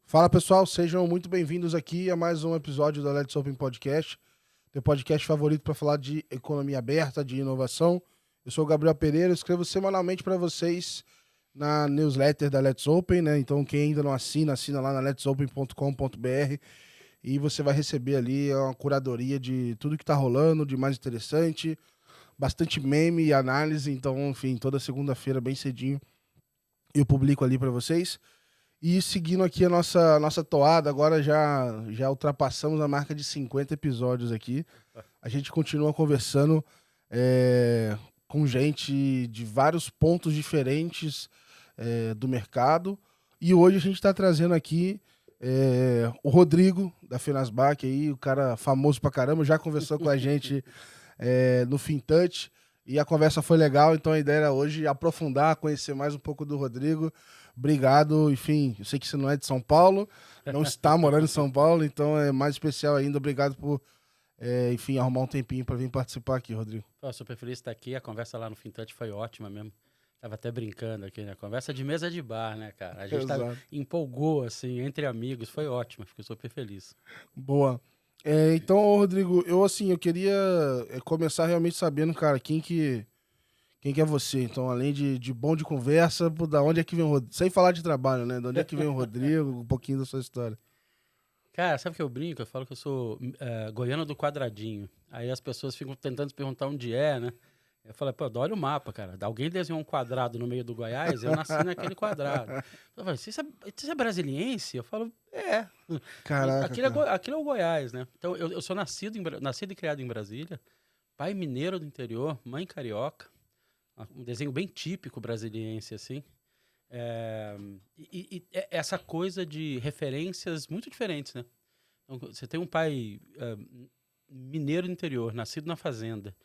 Fala pessoal, sejam muito bem-vindos aqui a mais um episódio da Let's Open Podcast, teu podcast favorito para falar de economia aberta, de inovação. Eu sou o Gabriel Pereira, eu escrevo semanalmente para vocês na newsletter da Let's Open, né? Então quem ainda não assina, assina lá na letsopen.com.br e você vai receber ali uma curadoria de tudo que tá rolando, de mais interessante, bastante meme e análise. Então, enfim, toda segunda-feira bem cedinho eu publico ali para vocês. E seguindo aqui a nossa toada, agora já ultrapassamos a marca de 50 episódios aqui. A gente continua conversando com gente de vários pontos diferentes do mercado. E hoje a gente está trazendo aqui o Rodrigo, da Fenasbac, aí, o cara famoso pra caramba, já conversou com a gente no FinTouch. E a conversa foi legal, então a ideia era hoje aprofundar, conhecer mais um pouco do Rodrigo. Obrigado, enfim, eu sei que você não é de São Paulo, não está morando em São Paulo, então é mais especial ainda. Obrigado por, enfim, arrumar um tempinho para vir participar aqui, Rodrigo. Pô, super feliz de estar aqui, a conversa lá no FinTouch foi ótima mesmo. Tava até brincando aqui, né? Conversa de mesa de bar, né, cara? A gente empolgou, assim, entre amigos, foi ótimo, fiquei super feliz. Boa. Então, Rodrigo, eu queria começar realmente sabendo, cara, quem que é você? Então, além de bom de conversa, da onde é que vem o Rodrigo? Sem falar de trabalho, né? De onde é que vem o Rodrigo? Um pouquinho da sua história. Cara, sabe que eu brinco? Eu falo que eu sou goiano do quadradinho. Aí as pessoas ficam tentando se perguntar onde é, né? Eu falei, pô, olha o mapa, cara. Alguém desenhou um quadrado no meio do Goiás, eu nasci naquele quadrado. Eu falei, você é brasiliense? Eu falo, é. Caraca, aquilo é o Goiás, né? Então, eu sou nascido e criado em Brasília, pai mineiro do interior, mãe carioca. Um desenho bem típico brasiliense, assim. Essa coisa de referências muito diferentes, né? Então, você tem um pai mineiro do interior, nascido na fazenda.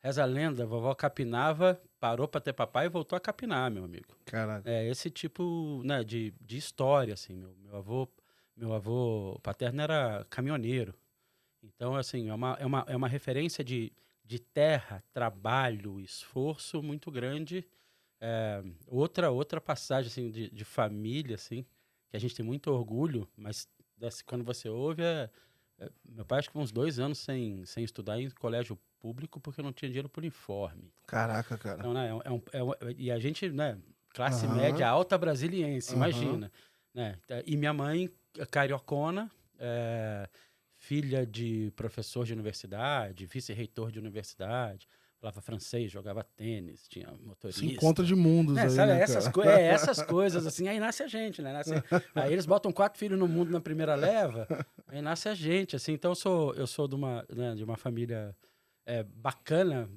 Reza a lenda, a vovó capinava, parou para ter papai e voltou a capinar, meu amigo. Caraca. É esse tipo, né, de história, assim. Meu avô paterno era caminhoneiro. Então, assim, é uma referência de terra, trabalho, esforço muito grande. Outra passagem assim, de família, assim, que a gente tem muito orgulho, mas quando você ouve, meu pai acho que foi uns 2 anos sem estudar em colégio público porque não tinha dinheiro por uniforme. Caraca, cara. Então, né, e a gente, né, classe média alta brasiliense, imagina. Né? E minha mãe, cariocona, filha de professor de universidade, vice-reitor de universidade, falava francês, jogava tênis, tinha motorista. Se encontra de mundos aí, sabe, né, essas coisas, assim, aí nasce a gente, né? Aí eles botam 4 filhos no mundo na primeira leva, aí nasce a gente, assim. Então eu sou de uma família bacana,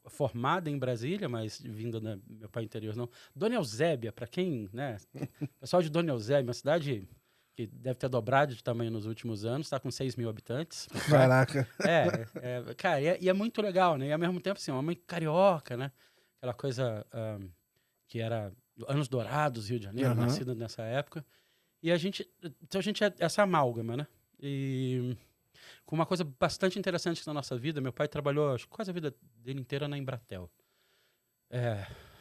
formada em Brasília, mas vindo do meu pai interior, não. Dona Eusébia, para quem, né? Pessoal de Dona Eusébia, uma cidade que deve ter dobrado de tamanho nos últimos anos, está com 6 mil habitantes. Caraca. Cara, e é muito legal, né? E ao mesmo tempo, assim, uma mãe carioca, né? Aquela coisa que era anos dourados, Rio de Janeiro, nascida nessa época. E então a gente é essa amálgama, né? E com uma coisa bastante interessante na nossa vida, meu pai trabalhou quase a vida dele inteira na Embratel.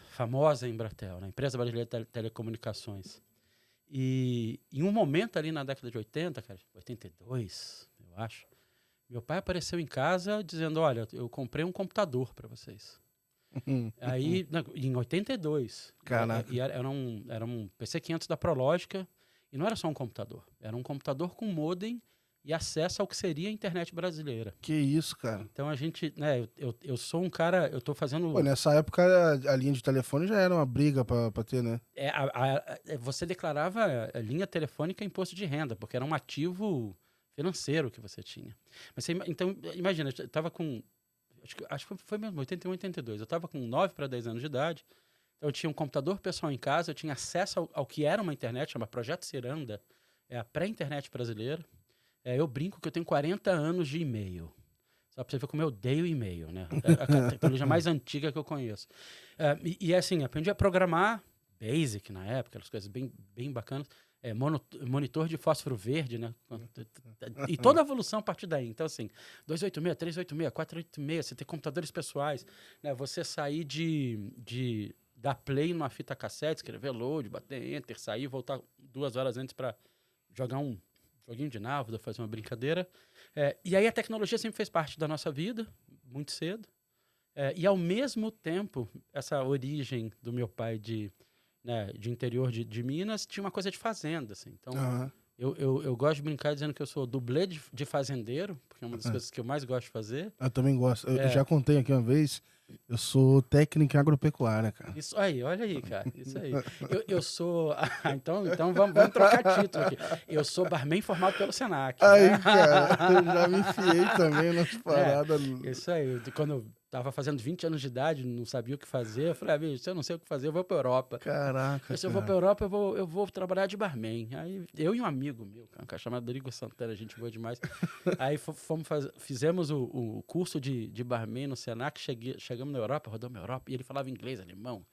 Famosa Embratel, né? Empresa Brasileira de Telecomunicações. E em um momento ali na década de 80, cara, 82, eu acho, meu pai apareceu em casa dizendo, olha, eu comprei um computador para vocês. Aí, em 82, e era um PC500 da Prológica, e não era só um computador, era um computador com modem e acesso ao que seria a internet brasileira. Que isso, cara. Então a gente, né, eu sou um cara, eu tô fazendo... Pô, nessa época a linha de telefone já era uma briga pra ter, né? Você declarava a linha telefônica imposto de renda, porque era um ativo financeiro que você tinha. Mas então, imagina, eu tava com... Acho que foi mesmo, 81, 82. Eu tava com 9 para 10 anos de idade. Então eu tinha um computador pessoal em casa, eu tinha acesso ao que era uma internet, chama Projeto Ciranda, é a pré-internet brasileira. Eu brinco que eu tenho 40 anos de e-mail. Só pra você ver como eu odeio e-mail, né? A tecnologia mais antiga que eu conheço. Assim, aprendi a programar Basic na época, as coisas bem, bem bacanas. Monitor de fósforo verde, né? E toda a evolução a partir daí. Então, assim, 286, 386, 486, você tem computadores pessoais, né? Você sair de dar play numa fita cassete, escrever load, bater enter, sair, voltar 2 horas antes para jogar um joguinho de návida, fazer uma brincadeira. E aí a tecnologia sempre fez parte da nossa vida, muito cedo. E ao mesmo tempo, essa origem do meu pai de interior de Minas tinha uma coisa de fazenda, assim. Então, eu gosto de brincar dizendo que eu sou dublê de fazendeiro, porque é uma das coisas que eu mais gosto de fazer. Eu também gosto. Eu já contei aqui uma vez, eu sou técnico em agropecuária, cara. Isso aí, olha aí, cara. Isso aí. Eu sou... então vamos trocar título aqui. Eu sou barman formado pelo Senac. Aí, né? cara, eu já me enfiei também nas paradas. Isso aí. Quando eu tava fazendo 20 anos de idade, não sabia o que fazer, eu falei, bicho, se eu não sei o que fazer, eu vou pra Europa. Caraca, se eu vou pra Europa, eu vou trabalhar de barman. Aí eu e um amigo meu, um cara chamado Rodrigo Santana, gente boa demais. Aí fizemos o curso de barman no Senac, chegamos na Europa, rodamos na Europa, e ele falava inglês, alemão,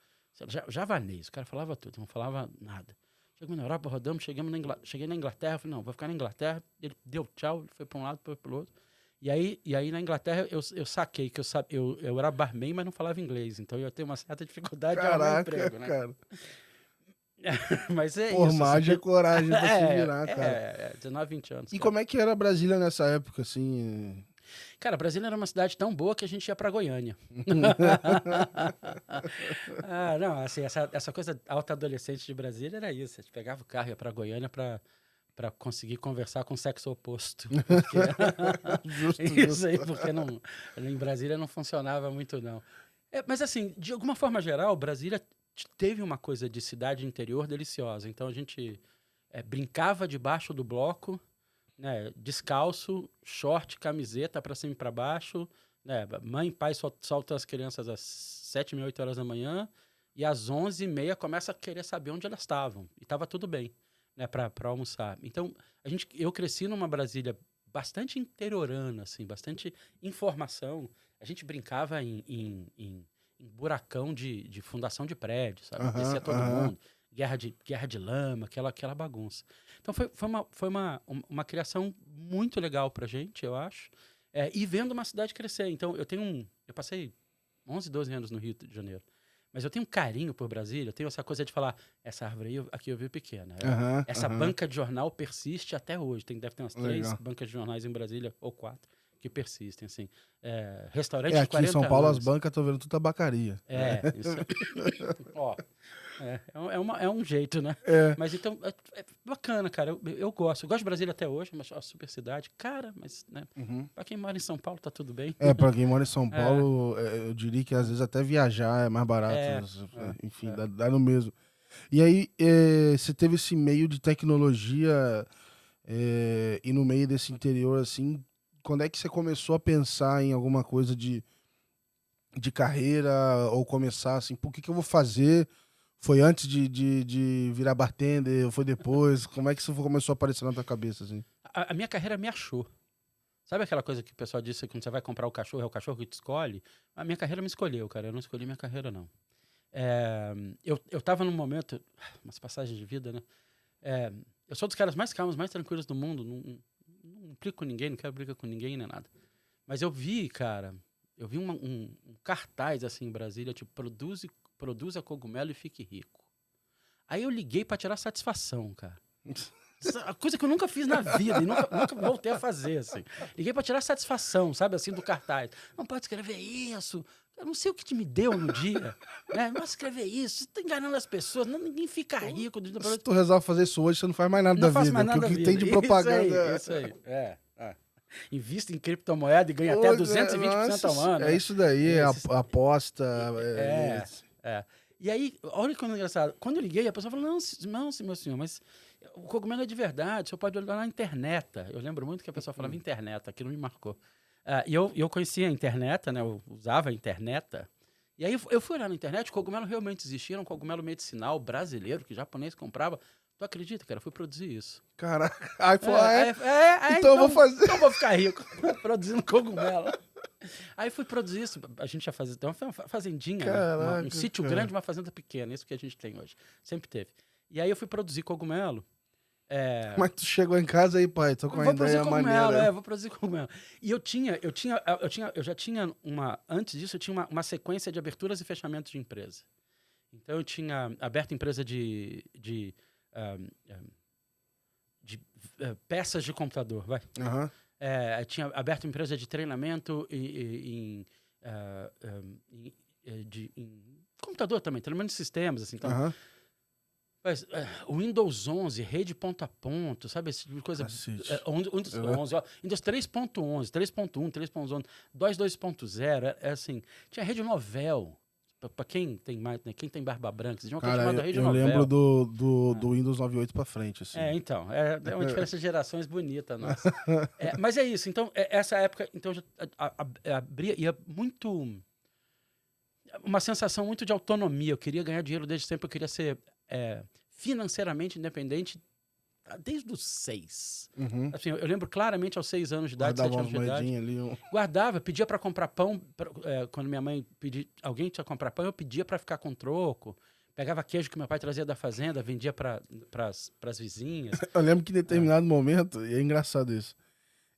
javanês, o cara falava tudo, não falava nada. Chegamos na Europa, rodamos, cheguei na Inglaterra, falei, não, vou ficar na Inglaterra. Ele deu tchau, ele foi pra um lado, foi pro outro. E aí na Inglaterra eu saquei que eu era barman, mas não falava inglês. Então eu ia ter uma certa dificuldade de arrumar emprego, né? Cara. Mas é Por isso. Formagem é coragem pra se virar, cara. 19, 20 anos. E como é que era Brasília nessa época, assim? Cara, Brasília era uma cidade tão boa que a gente ia pra Goiânia. Não, assim, essa coisa alta adolescente de Brasília era isso. A gente pegava o carro e ia pra Goiânia pra conseguir conversar com o sexo oposto. Isso aí, porque em Brasília não funcionava muito, não. Mas, assim, de alguma forma geral, Brasília teve uma coisa de cidade interior deliciosa. Então, a gente brincava debaixo do bloco, né, descalço, short, camiseta para cima e para baixo. Né, mãe e pai soltam as crianças às 7h30, 8h da manhã, e às 11h30 começa a querer saber onde elas estavam. E estava tudo bem. Né, para almoçar. Então, eu cresci numa Brasília bastante interiorana, assim, bastante informação. A gente brincava em buracão de fundação de prédio, sabe? Descia todo mundo. Guerra de lama, aquela bagunça. Então, foi uma criação muito legal pra gente, eu acho. E vendo uma cidade crescer. Então, eu passei 11, 12 anos no Rio de Janeiro. Mas eu tenho um carinho por Brasília, eu tenho essa coisa de falar, essa árvore aí, aqui eu vi pequena. Essa banca de jornal persiste até hoje. Deve ter umas 3 bancas de jornais em Brasília, ou 4, que persistem, assim. Restaurante de 40 anos. Aqui em São Paulo as bancas, tô vendo tudo tabacaria. Isso. Ó, é um jeito, né? Mas então, é bacana, cara. Eu gosto. Eu gosto de Brasília até hoje, mas é uma super cidade. Cara, mas, né? Pra quem mora em São Paulo, tá tudo bem. Pra quem mora em São Paulo, eu diria que às vezes até viajar é mais barato. Enfim, dá no mesmo. E aí, você teve esse meio de tecnologia e no meio desse interior, assim, quando é que você começou a pensar em alguma coisa de carreira ou começar assim, por que eu vou fazer? Foi antes de virar bartender ou foi depois? Como é que isso começou a aparecer na tua cabeça, assim? A minha carreira me achou. Sabe aquela coisa que o pessoal disse que quando você vai comprar o cachorro, é o cachorro que te escolhe? A minha carreira me escolheu, cara. Eu não escolhi minha carreira, não. Eu tava num momento, umas passagens de vida, né? Eu sou dos caras mais calmos, mais tranquilos do mundo. Não implico com ninguém, não quero brigar com ninguém, nem nada. Mas eu vi, cara, um cartaz assim em Brasília, tipo, produza cogumelo e fique rico. Aí eu liguei pra tirar satisfação, cara. A coisa que eu nunca fiz na vida e nunca voltei a fazer, assim. Liguei pra tirar satisfação, sabe, assim, do cartaz. Não pode escrever isso. Eu não sei o que me deu no dia. Né? Não pode escrever isso. Você tá enganando as pessoas. Ninguém fica rico. Se tu resolve fazer isso hoje, você não faz mais nada da vida. Mais nada porque o que tem de propaganda... Isso aí. Invista em criptomoeda e ganha até 220% ao ano. É isso daí, aposta. E aí, olha que coisa engraçada. Quando eu liguei, a pessoa falou, não, meu senhor, mas o cogumelo é de verdade, o senhor pode olhar na internet. Eu lembro muito que a pessoa falava internet, aquilo me marcou. E eu conhecia a internet, né? Eu usava a internet. E aí eu fui olhar na internet, o cogumelo realmente existia, era um cogumelo medicinal brasileiro, que o japonês comprava. Tu acredita, cara? Eu fui produzir isso. Caraca. Aí falou, então eu vou fazer. Então eu vou ficar rico produzindo cogumelo. Aí fui produzir isso. A gente já fazia uma fazendinha, caraca, um sítio grande, uma fazenda pequena. Isso que a gente tem hoje. Sempre teve. E aí eu fui produzir cogumelo. Mas tu chegou em casa aí, pai, tô com a ideia maneira. Vou produzir cogumelo. E eu já tinha antes disso, eu tinha uma sequência de aberturas e fechamentos de empresa. Então, eu tinha aberto empresa de peças de computador, vai. Aham. Tinha aberto empresa de treinamento em computador também, treinamento de sistemas, assim. Então, Aham. mas, o Windows 11, rede ponto a ponto, sabe? Esse tipo de coisa. Cacete. Windows 11, ó, Windows 3.11, 3.1, 3.11, DOS 2.0, assim. Tinha rede Novell. Para quem tem mais, né, quem tem barba branca, vocês tinham uma coisa Cara, chamada rede eu Novell. lembro do Windows 98 pra frente, assim. Então, é uma diferença de gerações bonita, nossa. Mas é isso, então, essa época, então, ia muito... Uma sensação muito de autonomia, eu queria ganhar dinheiro desde sempre, eu queria ser financeiramente independente desde os 6. Uhum. Assim, eu lembro claramente aos 6 anos de idade, Guardava 7 anos umas de idade. moedinhas ali. Guardava, pedia para comprar pão. Quando minha mãe pedia, alguém tinha que comprar pão, eu pedia para ficar com troco. Pegava queijo que meu pai trazia da fazenda, vendia para as vizinhas. Eu lembro que em determinado momento, e é engraçado isso,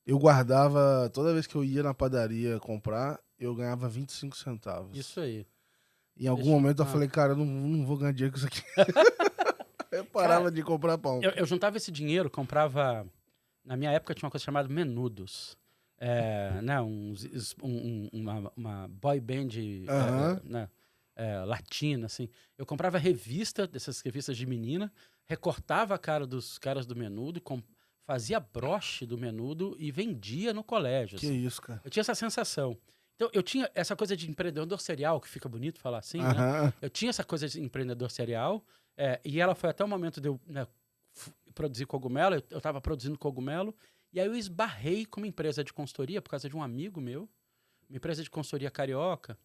eu guardava, toda vez que eu ia na padaria comprar, eu ganhava 25 centavos. Isso aí. Em algum momento eu falei, cara, eu não vou ganhar dinheiro com isso aqui. Eu parava de comprar pão. Eu juntava esse dinheiro, comprava... Na minha época tinha uma coisa chamada menudos. Né, uma boy band né, latina, assim. Eu comprava revista, dessas revistas de menina, recortava a cara dos caras do menudo, fazia broche do menudo e vendia no colégio. Que assim. isso, cara. Eu tinha essa sensação. Então, eu tinha essa coisa de empreendedor serial, que fica bonito falar assim, né? Eu tinha essa coisa de empreendedor serial, e ela foi até o momento de eu produzir cogumelo, eu estava produzindo cogumelo, e aí eu esbarrei com uma empresa de consultoria, por causa de um amigo meu, uma empresa de consultoria carioca,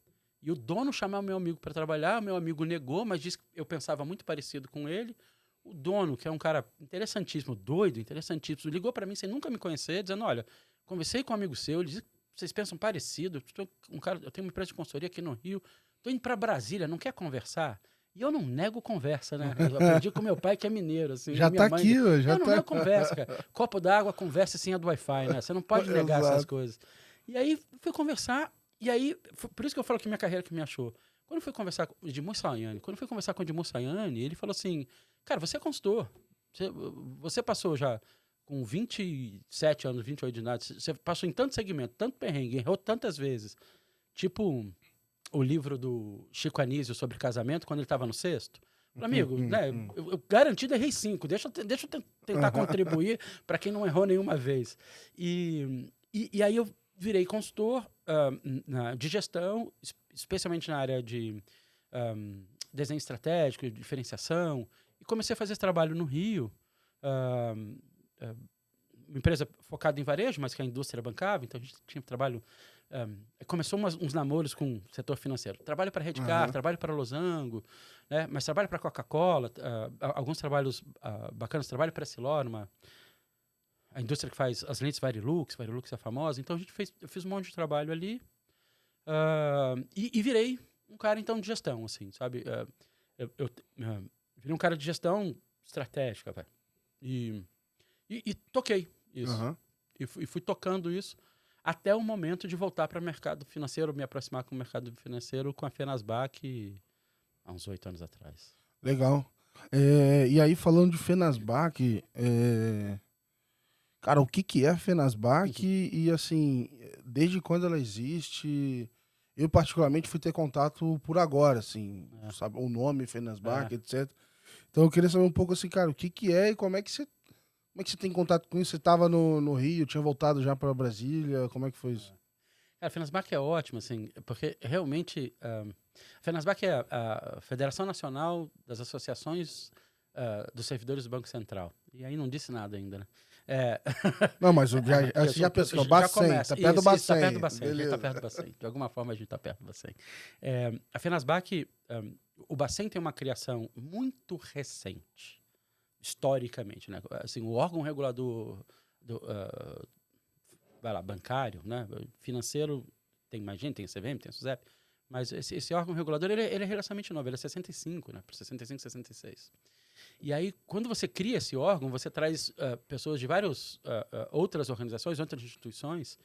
e o dono chamou o meu amigo para trabalhar, o meu amigo negou, mas disse que eu pensava muito parecido com ele. O dono, que é um cara interessantíssimo, doido, interessantíssimo, ligou para mim sem nunca me conhecer, dizendo, olha, conversei com um amigo seu, ele disse vocês pensam parecido, eu tenho uma empresa de consultoria aqui no Rio, tô indo para Brasília, não quer conversar? E eu não nego conversa, né? Eu aprendi com meu pai, que é mineiro, assim. Já tá aqui, já eu não nego conversa, cara. Copo d'água, conversa sem a do Wi-Fi, né? Você não pode negar essas coisas. E aí, fui conversar, e aí, por isso que eu falo que minha carreira que me achou. Quando eu fui conversar com o Edmur Sayane, ele falou assim, cara, você é consultor, você passou já... com 27 anos, 28 de idade, você passou em tanto segmento, tanto perrengue, errou tantas vezes. Tipo o livro do Chico Anísio sobre casamento, quando ele estava no sexto. Amigo, né, eu garantido errei 5, deixa eu tentar contribuir para quem não errou nenhuma vez. E aí eu virei consultor de gestão, especialmente na área de desenho estratégico, diferenciação, e comecei a fazer esse trabalho no Rio, uma empresa focada em varejo, mas que a indústria bancava, então a gente tinha trabalho... começou uns namoros com o setor financeiro. Trabalho para Redcar, trabalho para Losango, né, mas trabalho para Coca-Cola, alguns trabalhos bacanas, trabalho para Essilor, a indústria que faz as lentes Varilux é famosa, então eu fiz um monte de trabalho ali e virei um cara, então, de gestão, assim, sabe? Eu virei um cara de gestão estratégica, velho. E toquei isso. E fui tocando isso até o momento de voltar para o mercado financeiro, me aproximar com o mercado financeiro com a Fenasbac há uns 8 anos atrás. Legal. E aí, falando de Fenasbac, cara, o que é a Fenasbac e, assim, desde quando ela existe... Eu, particularmente, fui ter contato por agora, assim, sabe? O nome Fenasbac, etc. Então, eu queria saber um pouco, assim, cara, o que é e como é que você tem contato com isso? Você estava no Rio, tinha voltado já para Brasília? Como é que foi isso? A Fenasbac é ótima, assim, porque realmente a Fenasbac é a Federação Nacional das Associações dos Servidores do Banco Central. E aí não disse nada ainda, né? Não, mas você já pensou, Bacen, tá perto do Bacen. Tá perto do Bacen, a gente tá perto do Bacen. De alguma forma a gente tá perto do Bacen. A Fenasbac, o Bacen tem uma criação muito recente, historicamente, né? Assim, o órgão regulador bancário, né? Financeiro, tem mais gente, tem o CVM, tem o SUSEP, mas esse órgão regulador, ele é relativamente novo, ele é 65, né? Por 65, 66. E aí, quando você cria esse órgão, você traz pessoas de várias outras organizações, outras instituições,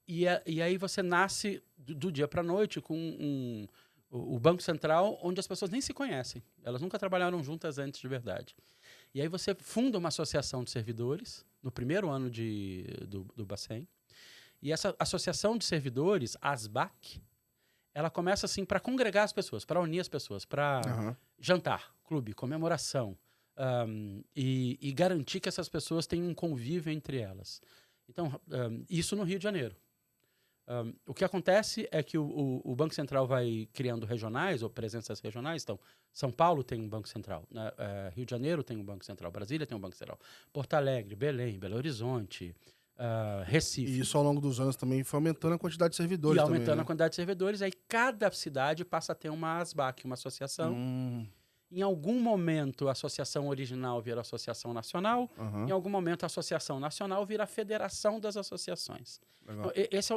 e aí você nasce do dia para a noite com o Banco Central, onde as pessoas nem se conhecem. Elas nunca trabalharam juntas antes de verdade. E aí você funda uma associação de servidores, no primeiro ano do Bacen. E essa associação de servidores, a ASBAC, ela começa assim para congregar as pessoas, para unir as pessoas, para jantar, clube, comemoração, e garantir que essas pessoas tenham um convívio entre elas. Então, isso no Rio de Janeiro. O que acontece é que o Banco Central vai criando regionais ou presenças regionais. Então, São Paulo tem um Banco Central, né? Rio de Janeiro tem um Banco Central, Brasília tem um Banco Central, Porto Alegre, Belém, Belo Horizonte, Recife. E isso ao longo dos anos também foi aumentando a quantidade de servidores. E aumentando também, né? a quantidade de servidores, aí cada cidade passa a ter uma ASBAC, uma associação. Em algum momento, a associação original vira associação nacional. Em algum momento, a associação nacional vira a federação das associações. Então,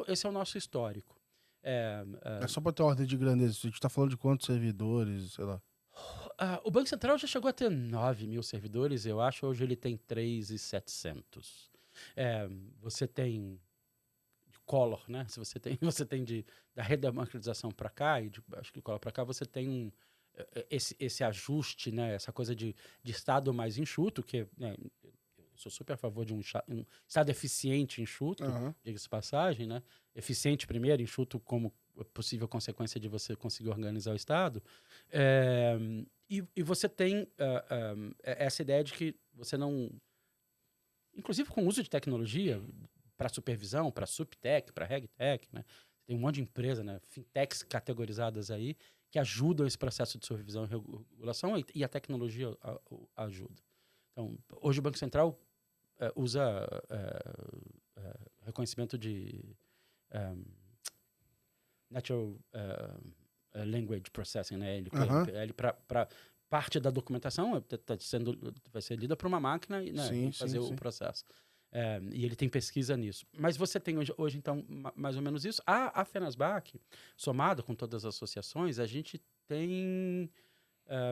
esse é o nosso histórico. É só para ter uma ordem de grandeza. A gente está falando de quantos servidores, sei lá. O Banco Central já chegou a ter 9 mil servidores, eu acho. Hoje ele tem 3.700. Você tem Collor, né? Se você tem da redemocratização para cá, e acho que Collor para cá, você tem esse ajuste, né? Essa coisa de Estado mais enxuto, que né, eu sou super a favor de um Estado eficiente, enxuto, diga-se de passagem, né? Eficiente primeiro, enxuto como possível consequência de você conseguir organizar o Estado. E você tem essa ideia de que você não... Inclusive com o uso de tecnologia para supervisão, para subtech, para regtech, né? Tem um monte de empresa, né? Fintechs categorizadas aí, que ajudam esse processo de supervisão e regulação, e a tecnologia ajuda. Então, hoje o Banco Central usa reconhecimento de Natural Language Processing, né? Ele para parte da documentação vai ser lida por uma máquina, né? Fazer o processo. E ele tem pesquisa nisso. Mas você tem hoje então, mais ou menos isso. A FENASBAC, somado com todas as associações, a gente tem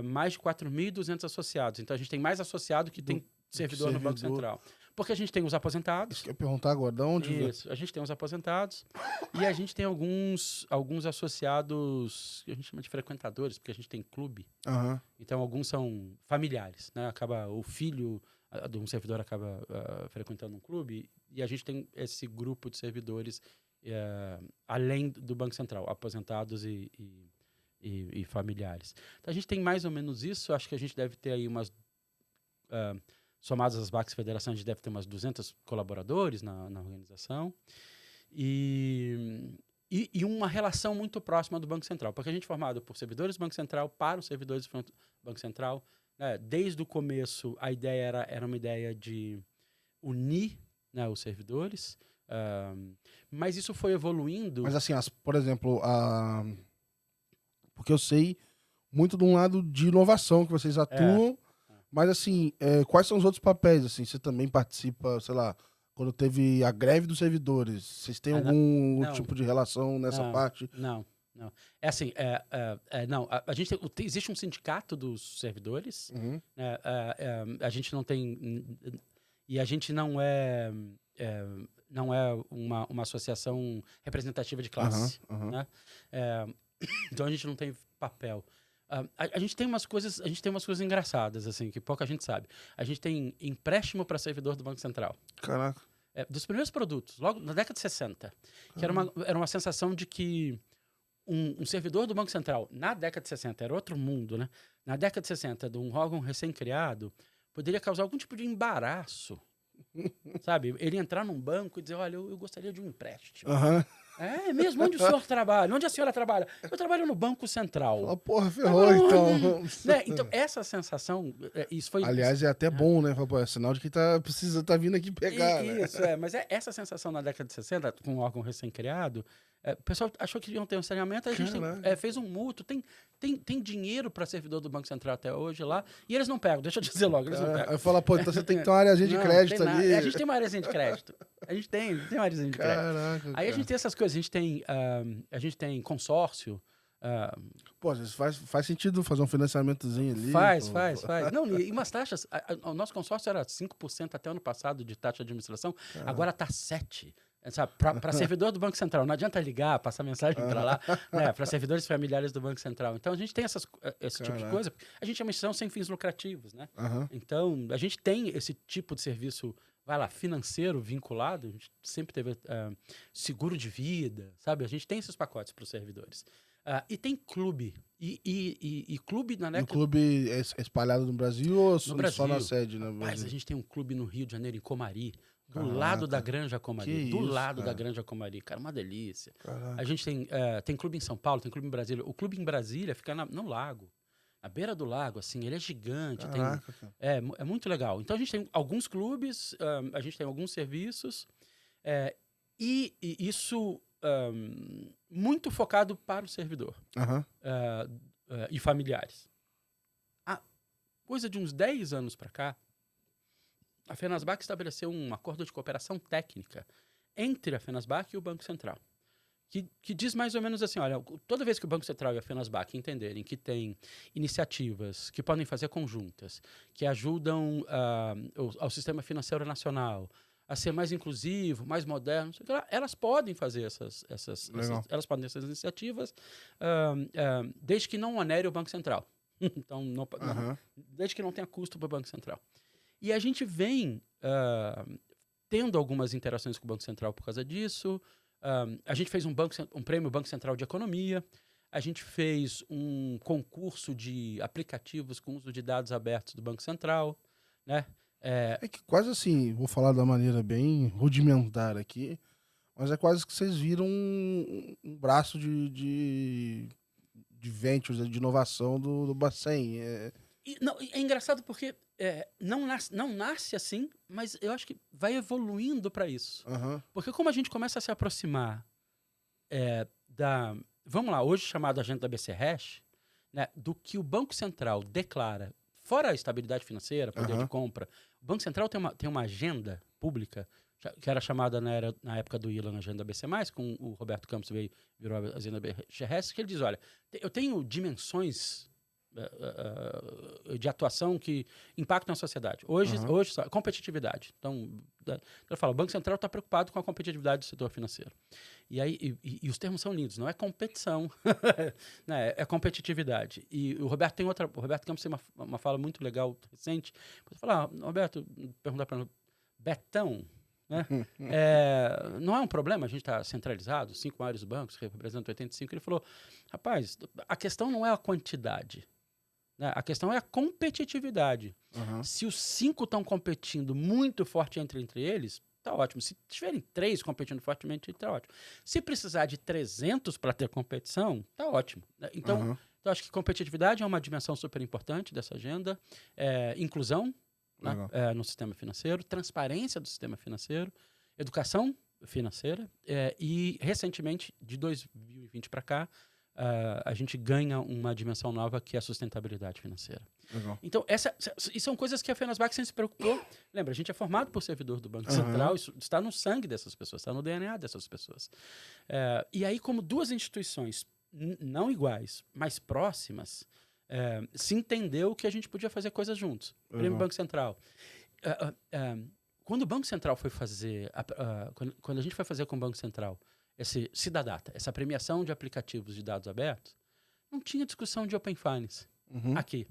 mais de 4.200 associados. Então, a gente tem mais associado que tem servidor no Banco Central. Porque a gente tem os aposentados. Isso que eu ia perguntar agora, de onde? Isso, a gente tem os aposentados e a gente tem alguns associados que a gente chama de frequentadores, porque a gente tem clube. Então, alguns são familiares, né? Acaba o filho de um servidor acaba frequentando um clube e a gente tem esse grupo de servidores além do Banco Central, aposentados e familiares. Então, a gente tem mais ou menos isso. Acho que a gente deve ter aí umas... somadas as BACs Federação, a gente deve ter umas 200 colaboradores na organização. E uma relação muito próxima do Banco Central, porque a gente é formado por servidores do Banco Central para os servidores do Banco Central. Desde o começo, a ideia era uma ideia de unir, né, os servidores, mas isso foi evoluindo. Mas assim, por exemplo, porque eu sei muito de um lado de inovação que vocês atuam, mas assim, quais são os outros papéis? Assim, você também participa, sei lá, quando teve a greve dos servidores, vocês têm algum tipo de relação nessa parte? Não. É assim, não, a gente existe um sindicato dos servidores, né, a gente não tem, e a gente não é uma associação representativa de classe, né? Então a gente não tem papel. A gente tem umas coisas engraçadas, assim, que pouca gente sabe. A gente tem empréstimo para servidor do Banco Central. Caraca. Dos primeiros produtos, logo na década de 60, que era uma sensação de que um servidor do Banco Central, na década de 60, era outro mundo, né? Na década de 60, de um órgão recém-criado, poderia causar algum tipo de embaraço, sabe? Ele entrar num banco e dizer, olha, eu gostaria de um empréstimo. É mesmo? Onde o senhor trabalha? Onde a senhora trabalha? Eu trabalho no Banco Central. Porra, ferrou, então. Né? Então, essa sensação, isso foi... Aliás, é até bom, né? É sinal de que tá vindo aqui pegar, né? Isso, mas essa sensação na década de 60, com um órgão recém-criado, o pessoal achou que iam ter um saneamento, a gente fez um mútuo, tem dinheiro para servidor do Banco Central até hoje lá, e eles não pegam, deixa eu dizer logo, eles não pegam. Aí fala, então você tem que ter uma areazinha de crédito ali. A gente tem uma areazinha de crédito. A gente tem uma areazinha de crédito. Caraca, aí a gente tem essas coisas, a gente tem consórcio. Pô, às vezes faz sentido fazer um financiamentozinho ali. Faz. Não, e umas taxas, o nosso consórcio era 5% até ano passado de taxa de administração, agora tá 7%. Sabe, para servidor do Banco Central, não adianta ligar, passar mensagem para lá, né, para servidores familiares do Banco Central. Então, a gente tem esse tipo de coisa. A gente é uma instituição sem fins lucrativos, né? Então, a gente tem esse tipo de serviço, vai lá, financeiro vinculado. A gente sempre teve seguro de vida, sabe? A gente tem esses pacotes para os servidores. E tem clube. E clube na NEC... E o clube é espalhado no Brasil ou no Brasil, só na sede? Mas a gente tem um clube no Rio de Janeiro, em Comari. Do lado da Granja Comari. Do lado da Granja Comari. Cara, uma delícia. Caraca. A gente tem clube em São Paulo, tem clube em Brasília. O clube em Brasília fica no lago. Na beira do lago, assim. Ele é gigante. Caraca, é muito legal. Então, a gente tem alguns clubes, a gente tem alguns serviços. E isso muito focado para o servidor. E familiares. Há coisa de uns 10 anos para cá, a Fenasbac estabeleceu um acordo de cooperação técnica entre a Fenasbac e o Banco Central, que diz mais ou menos assim, olha, toda vez que o Banco Central e a Fenasbac entenderem que tem iniciativas que podem fazer conjuntas, que ajudam ao sistema financeiro nacional a ser mais inclusivo, mais moderno, elas podem fazer elas podem ter essas iniciativas, desde que não onere o Banco Central. Então, desde que não tenha custo para o Banco Central. E a gente vem tendo algumas interações com o Banco Central por causa disso. A gente fez um prêmio Banco Central de Economia. A gente fez um concurso de aplicativos com uso de dados abertos do Banco Central, né? É que quase assim, vou falar da maneira bem rudimentar aqui, mas é quase que vocês viram um braço de ventures, de inovação do Bacen. É engraçado porque não nasce assim, mas eu acho que vai evoluindo para isso. Porque como a gente começa a se aproximar vamos lá, hoje chamado agenda da BC Hash, né, do que o Banco Central declara, fora a estabilidade financeira, poder de compra, o Banco Central tem uma agenda pública, que era chamada na época do Ilan Agenda BC+, com o Roberto Campos virou a Agenda BC, que ele diz, olha, eu tenho dimensões de atuação que impactam a sociedade. Hoje competitividade. Então, eu falo, o Banco Central está preocupado com a competitividade do setor financeiro. E aí, os termos são lindos, não é competição, né? É competitividade. E o Roberto Campos tem uma fala muito legal, recente. Ele fala, Roberto, perguntar para ele, Betão, né? Não é um problema, a gente está centralizado, 5 maiores bancos, que representam 85%. Ele falou, rapaz, a questão não é a quantidade, né? A questão é a competitividade. Se os 5 estão competindo muito forte entre eles, tá ótimo. Se tiverem 3 competindo fortemente, tá ótimo. Se precisar de 300 para ter competição, tá ótimo. Então, eu acho que competitividade é uma dimensão super importante dessa agenda. Inclusão, né, no sistema financeiro, transparência do sistema financeiro, educação financeira e, recentemente, de 2020 para cá, a gente ganha uma dimensão nova que é a sustentabilidade financeira. Então, isso são coisas que a Fenasbac sempre se preocupou. Lembra, a gente é formado por servidor do Banco Central, isso está no sangue dessas pessoas, está no DNA dessas pessoas. E aí, como duas instituições não iguais, mas próximas, se entendeu que a gente podia fazer coisas juntos. Prêmio Banco Central. Quando o Banco Central foi fazer, quando a gente foi fazer com o Banco Central esse Cidadata, essa premiação de aplicativos de dados abertos, não tinha discussão de Open Finance aqui.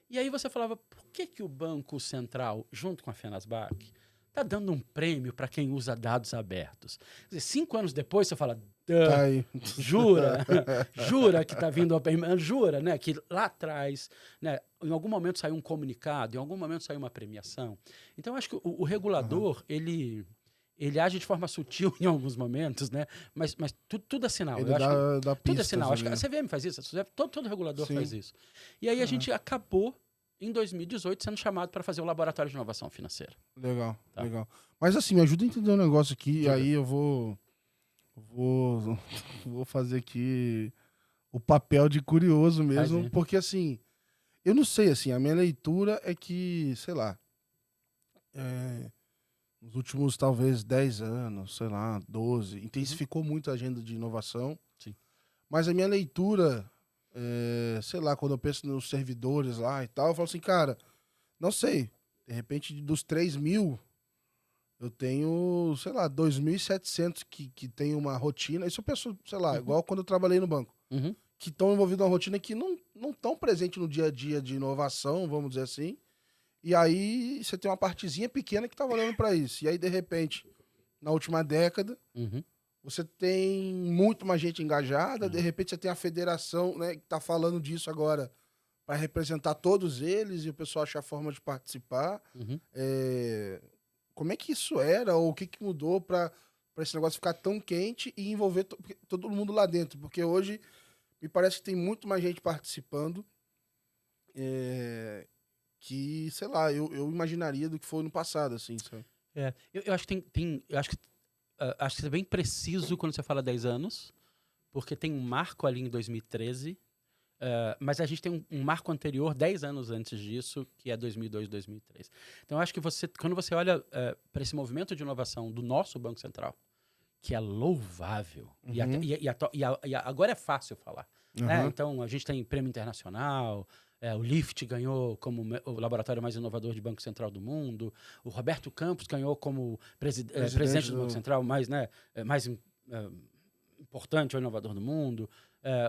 E aí você falava, por que o Banco Central, junto com a Fenasbac, está dando um prêmio para quem usa dados abertos? Quer dizer, 5 anos depois você fala, tá aí. Jura que está vindo Open Finance, jura, né, que lá atrás, né, em algum momento saiu um comunicado, em algum momento saiu uma premiação. Então, eu acho que o regulador, ele age de forma sutil em alguns momentos, né? Mas tudo é sinal. Ele dá tudo é sinal. Acho que a CVM faz isso, todo regulador faz isso. E aí a gente acabou, em 2018, sendo chamado para fazer o Laboratório de Inovação Financeira. Legal. Mas assim, me ajuda a entender um negócio aqui, e aí eu vou fazer aqui o papel de curioso mesmo, porque assim, eu não sei, assim, a minha leitura é que, sei lá, nos últimos, talvez, 10 anos, sei lá, 12, intensificou muito a agenda de inovação. Sim. Mas a minha leitura, sei lá, quando eu penso nos servidores lá e tal, eu falo assim, cara, não sei, de repente dos 3.000, Eu tenho, sei lá, 2.700 que tem uma rotina. Isso eu penso, sei lá, igual quando eu trabalhei no banco. Uhum. Que estão envolvidos numa rotina que não estão presentes no dia a dia de inovação, vamos dizer assim. E aí você tem uma partezinha pequena que tá valendo para isso. E aí, de repente, na última década, Uhum. você tem muito mais gente engajada. De repente você tem a federação, né, que tá falando disso agora para representar todos eles e o pessoal achar forma de participar. Uhum. Como é que isso era? Ou o que mudou para esse negócio ficar tão quente e envolver todo mundo lá dentro? Porque hoje me parece que tem muito mais gente participando que, sei lá, eu imaginaria do que foi no passado, assim, sabe? Eu acho que acho que é bem preciso quando você fala 10 anos, porque tem um marco ali em 2013, mas a gente tem um marco anterior, 10 anos antes disso, que é 2002, 2003. Então, eu acho que quando você olha para esse movimento de inovação do nosso Banco Central, que é louvável, e agora é fácil falar. Né? Então, a gente tem prêmio internacional, o LIFT ganhou como o laboratório mais inovador de Banco Central do mundo, o Roberto Campos ganhou como presidente do Banco Central mais importante ou inovador do mundo.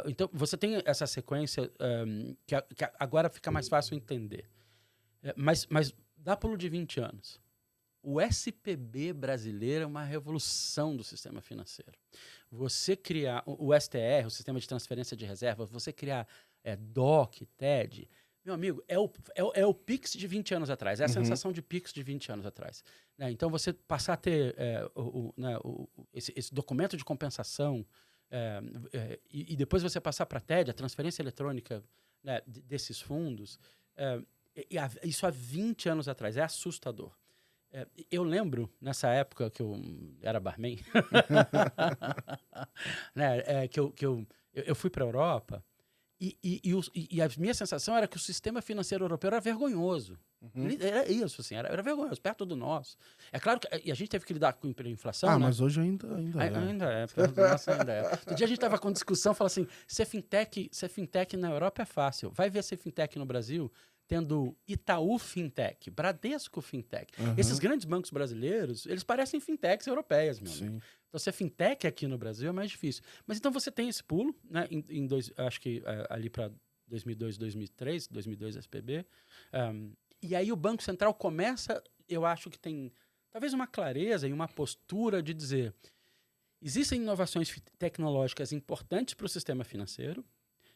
Então, você tem essa sequência que agora fica mais fácil entender. Mas dá pulo de 20 anos. O SPB brasileiro é uma revolução do sistema financeiro. Você criar o STR, o Sistema de Transferência de Reservas, você criar DOC, TED, meu amigo, é o Pix de 20 anos atrás, é a sensação de Pix de 20 anos atrás. Né? Então, você passar a ter esse documento de compensação e depois você passar para a TED, a transferência eletrônica, né, desses fundos, isso há 20 anos atrás, é assustador. Eu lembro, nessa época que eu era barman, né, que eu fui para a Europa e a minha sensação era que o sistema financeiro europeu era vergonhoso. Era isso, assim, era vergonhoso, perto do nosso. É claro que e a gente teve que lidar com a inflação, né? Mas hoje ainda é. Ainda é, perto do nosso ainda é. Outro dia a gente estava com discussão, falando assim, ser fintech na Europa é fácil. Vai ver ser fintech no Brasil, tendo Itaú Fintech, Bradesco Fintech. Esses grandes bancos brasileiros, eles parecem fintechs europeias, meu amigo. Então, ser fintech aqui no Brasil é mais difícil. Mas então você tem esse pulo, né? Acho que ali para 2002, 2003, 2002 SPB. E aí o Banco Central começa, eu acho que tem talvez uma clareza e uma postura de dizer: existem inovações tecnológicas importantes para o sistema financeiro,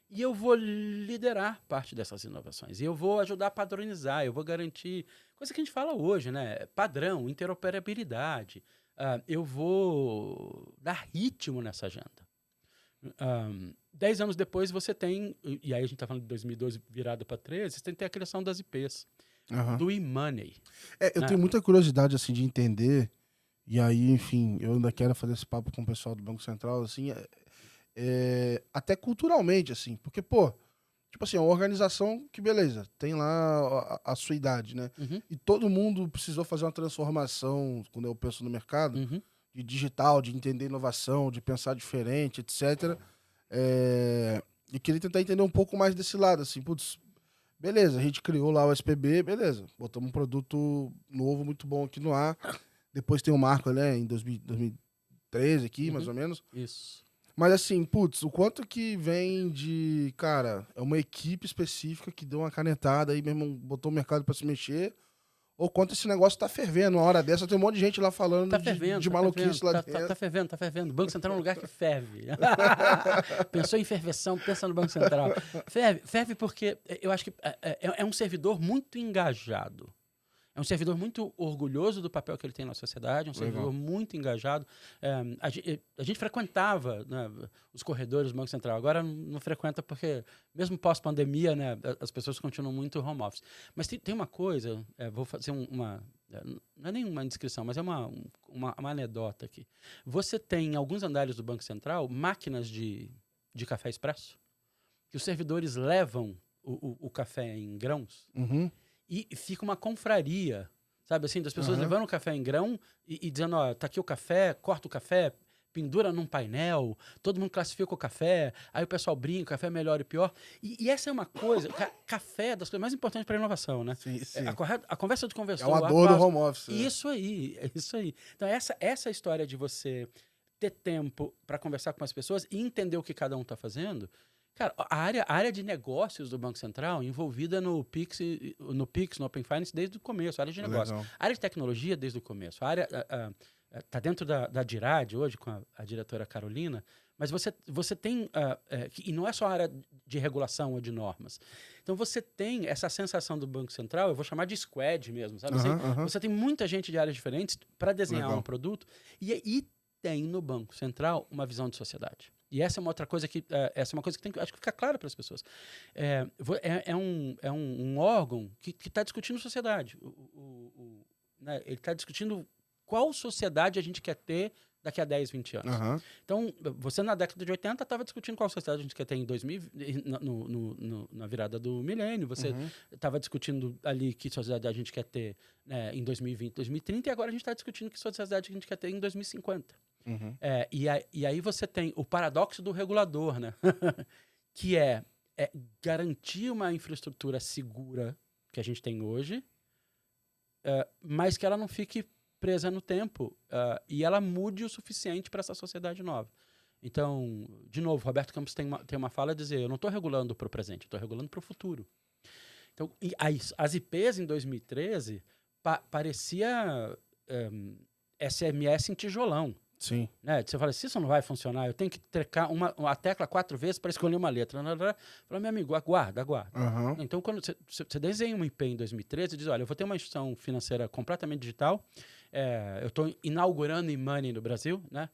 e eu vou liderar parte dessas inovações. E eu vou ajudar a padronizar, eu vou garantir coisa que a gente fala hoje, né? Padrão, interoperabilidade. Eu vou dar ritmo nessa agenda. 10 anos depois você tem, e aí a gente está falando de 2012 virado para 13, você tem que ter a criação das IPs, do e-money. Eu tenho muita curiosidade assim, de entender, e aí, enfim, eu ainda quero fazer esse papo com o pessoal do Banco Central, assim, até culturalmente, assim, porque, pô, tipo assim, é uma organização que, beleza, tem lá a sua idade, né? E todo mundo precisou fazer uma transformação, quando eu penso no mercado, de digital, de entender inovação, de pensar diferente, etc. E queria tentar entender um pouco mais desse lado, assim, putz, beleza, a gente criou lá o SPB, beleza, botamos um produto novo, muito bom aqui no ar, depois tem o marco, né, em 2013 aqui, mais ou menos. Isso. Mas assim, putz, o quanto que vem de, cara, é uma equipe específica que deu uma canetada aí mesmo, botou o mercado pra se mexer, ou quanto esse negócio tá fervendo, uma hora dessa tem um monte de gente lá falando de maluquice lá dentro. Tá fervendo. O Banco Central é um lugar que ferve. Pensou em ferveção, pensa no Banco Central. Ferve porque eu acho que é um servidor muito engajado. É um servidor muito orgulhoso do papel que ele tem na sociedade, é um servidor muito engajado. A gente frequentava, né, os corredores do Banco Central. Agora não frequenta porque, mesmo pós-pandemia, né, as pessoas continuam muito home office. Mas tem uma coisa, vou fazer uma... Não é nenhuma indiscrição, mas é uma anedota aqui. Você tem, em alguns andares do Banco Central, máquinas de café expresso, que os servidores levam o café em grãos, e fica uma confraria, sabe assim, das pessoas levando o café em grão e dizendo, ó, tá aqui o café, corta o café, pendura num painel, todo mundo classifica o café, aí o pessoal brinca, café é melhor e pior. E essa é uma coisa, café é das coisas mais importantes para a inovação, né? Sim, sim. A conversa de conversor... É uma dor do home office. Isso aí, é isso aí. Então, essa história de você ter tempo para conversar com as pessoas e entender o que cada um está fazendo... Cara, a área de negócios do Banco Central envolvida no Pix, no Open Finance desde o começo, a área de negócio. Legal. A área de tecnologia desde o começo. A área está dentro da DIRAD hoje, com a diretora Carolina, mas você tem... e não é só a área de regulação ou de normas. Então, você tem essa sensação do Banco Central, eu vou chamar de squad mesmo, sabe? Você tem muita gente de áreas diferentes para desenhar um produto e tem no Banco Central uma visão de sociedade. E essa é uma outra coisa que tem que, acho que ficar clara para as pessoas. É um órgão que está discutindo sociedade. Né? Ele está discutindo qual sociedade a gente quer ter daqui a 10, 20 anos. Então, você na década de 80 estava discutindo qual sociedade a gente quer ter em 2000, na virada do milênio. Você estava discutindo ali que sociedade a gente quer ter, né, em 2020, 2030, e agora a gente está discutindo que sociedade a gente quer ter em 2050. E aí você tem o paradoxo do regulador, né? Que é garantir uma infraestrutura segura que a gente tem hoje, mas que ela não fique presa no tempo e ela mude o suficiente para essa sociedade nova. Então, de novo, Roberto Campos tem uma fala a dizer, eu não estou regulando para o presente, eu estou regulando para o futuro. Então, as IPs em 2013 parecia SMS em tijolão. Sim. Né? Você fala, se isso não vai funcionar, eu tenho que trecar uma tecla 4 vezes para escolher uma letra. Fala, meu amigo, aguarda. Então, quando você desenha um IP em 2013, diz, olha, eu vou ter uma instituição financeira completamente digital, eu estou inaugurando e-money no Brasil, né?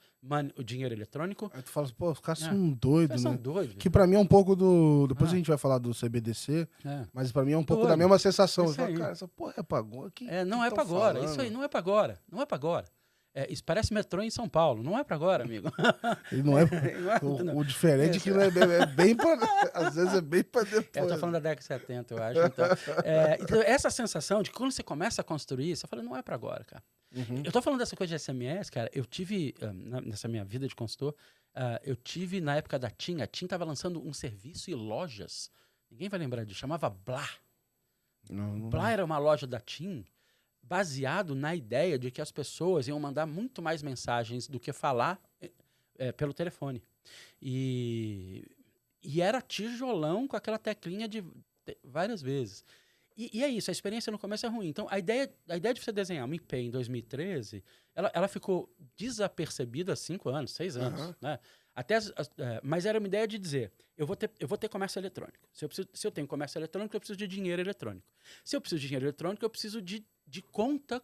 O dinheiro eletrônico. Aí tu fala, pô, os caras são doidos, né? São doidos. Que pra mim é um pouco do... Depois a gente vai falar do CBDC, mas pra mim é um pouco da mesma sensação. Você fala, cara, essa porra é pra agora? Não é pra agora. Isso aí não é pra agora. Não é pra agora. Isso parece metrô em São Paulo. Não é para agora, amigo. E não é, o diferente é que não é bem para... Às vezes é bem para depois. Eu tô falando da década de 70, eu acho. Então, essa sensação de que quando você começa a construir, você fala, não é para agora, cara. Eu tô falando dessa coisa de SMS, cara. Eu tive, nessa minha vida de consultor, eu tive na época da TIM. A TIM tava lançando um serviço e lojas. Ninguém vai lembrar disso. Chamava Blá. Blá era uma loja da TIM baseado na ideia de que as pessoas iam mandar muito mais mensagens do que falar pelo telefone. E era tijolão com aquela teclinha de várias vezes. E é isso, a experiência no começo é ruim. Então, a ideia de você desenhar uma IP em 2013, ela ficou desapercebida há 5 anos, 6 anos. Né? Mas era uma ideia de dizer, eu vou ter comércio eletrônico. Se eu tenho comércio eletrônico, eu preciso de dinheiro eletrônico. Se eu preciso de dinheiro eletrônico, eu preciso de conta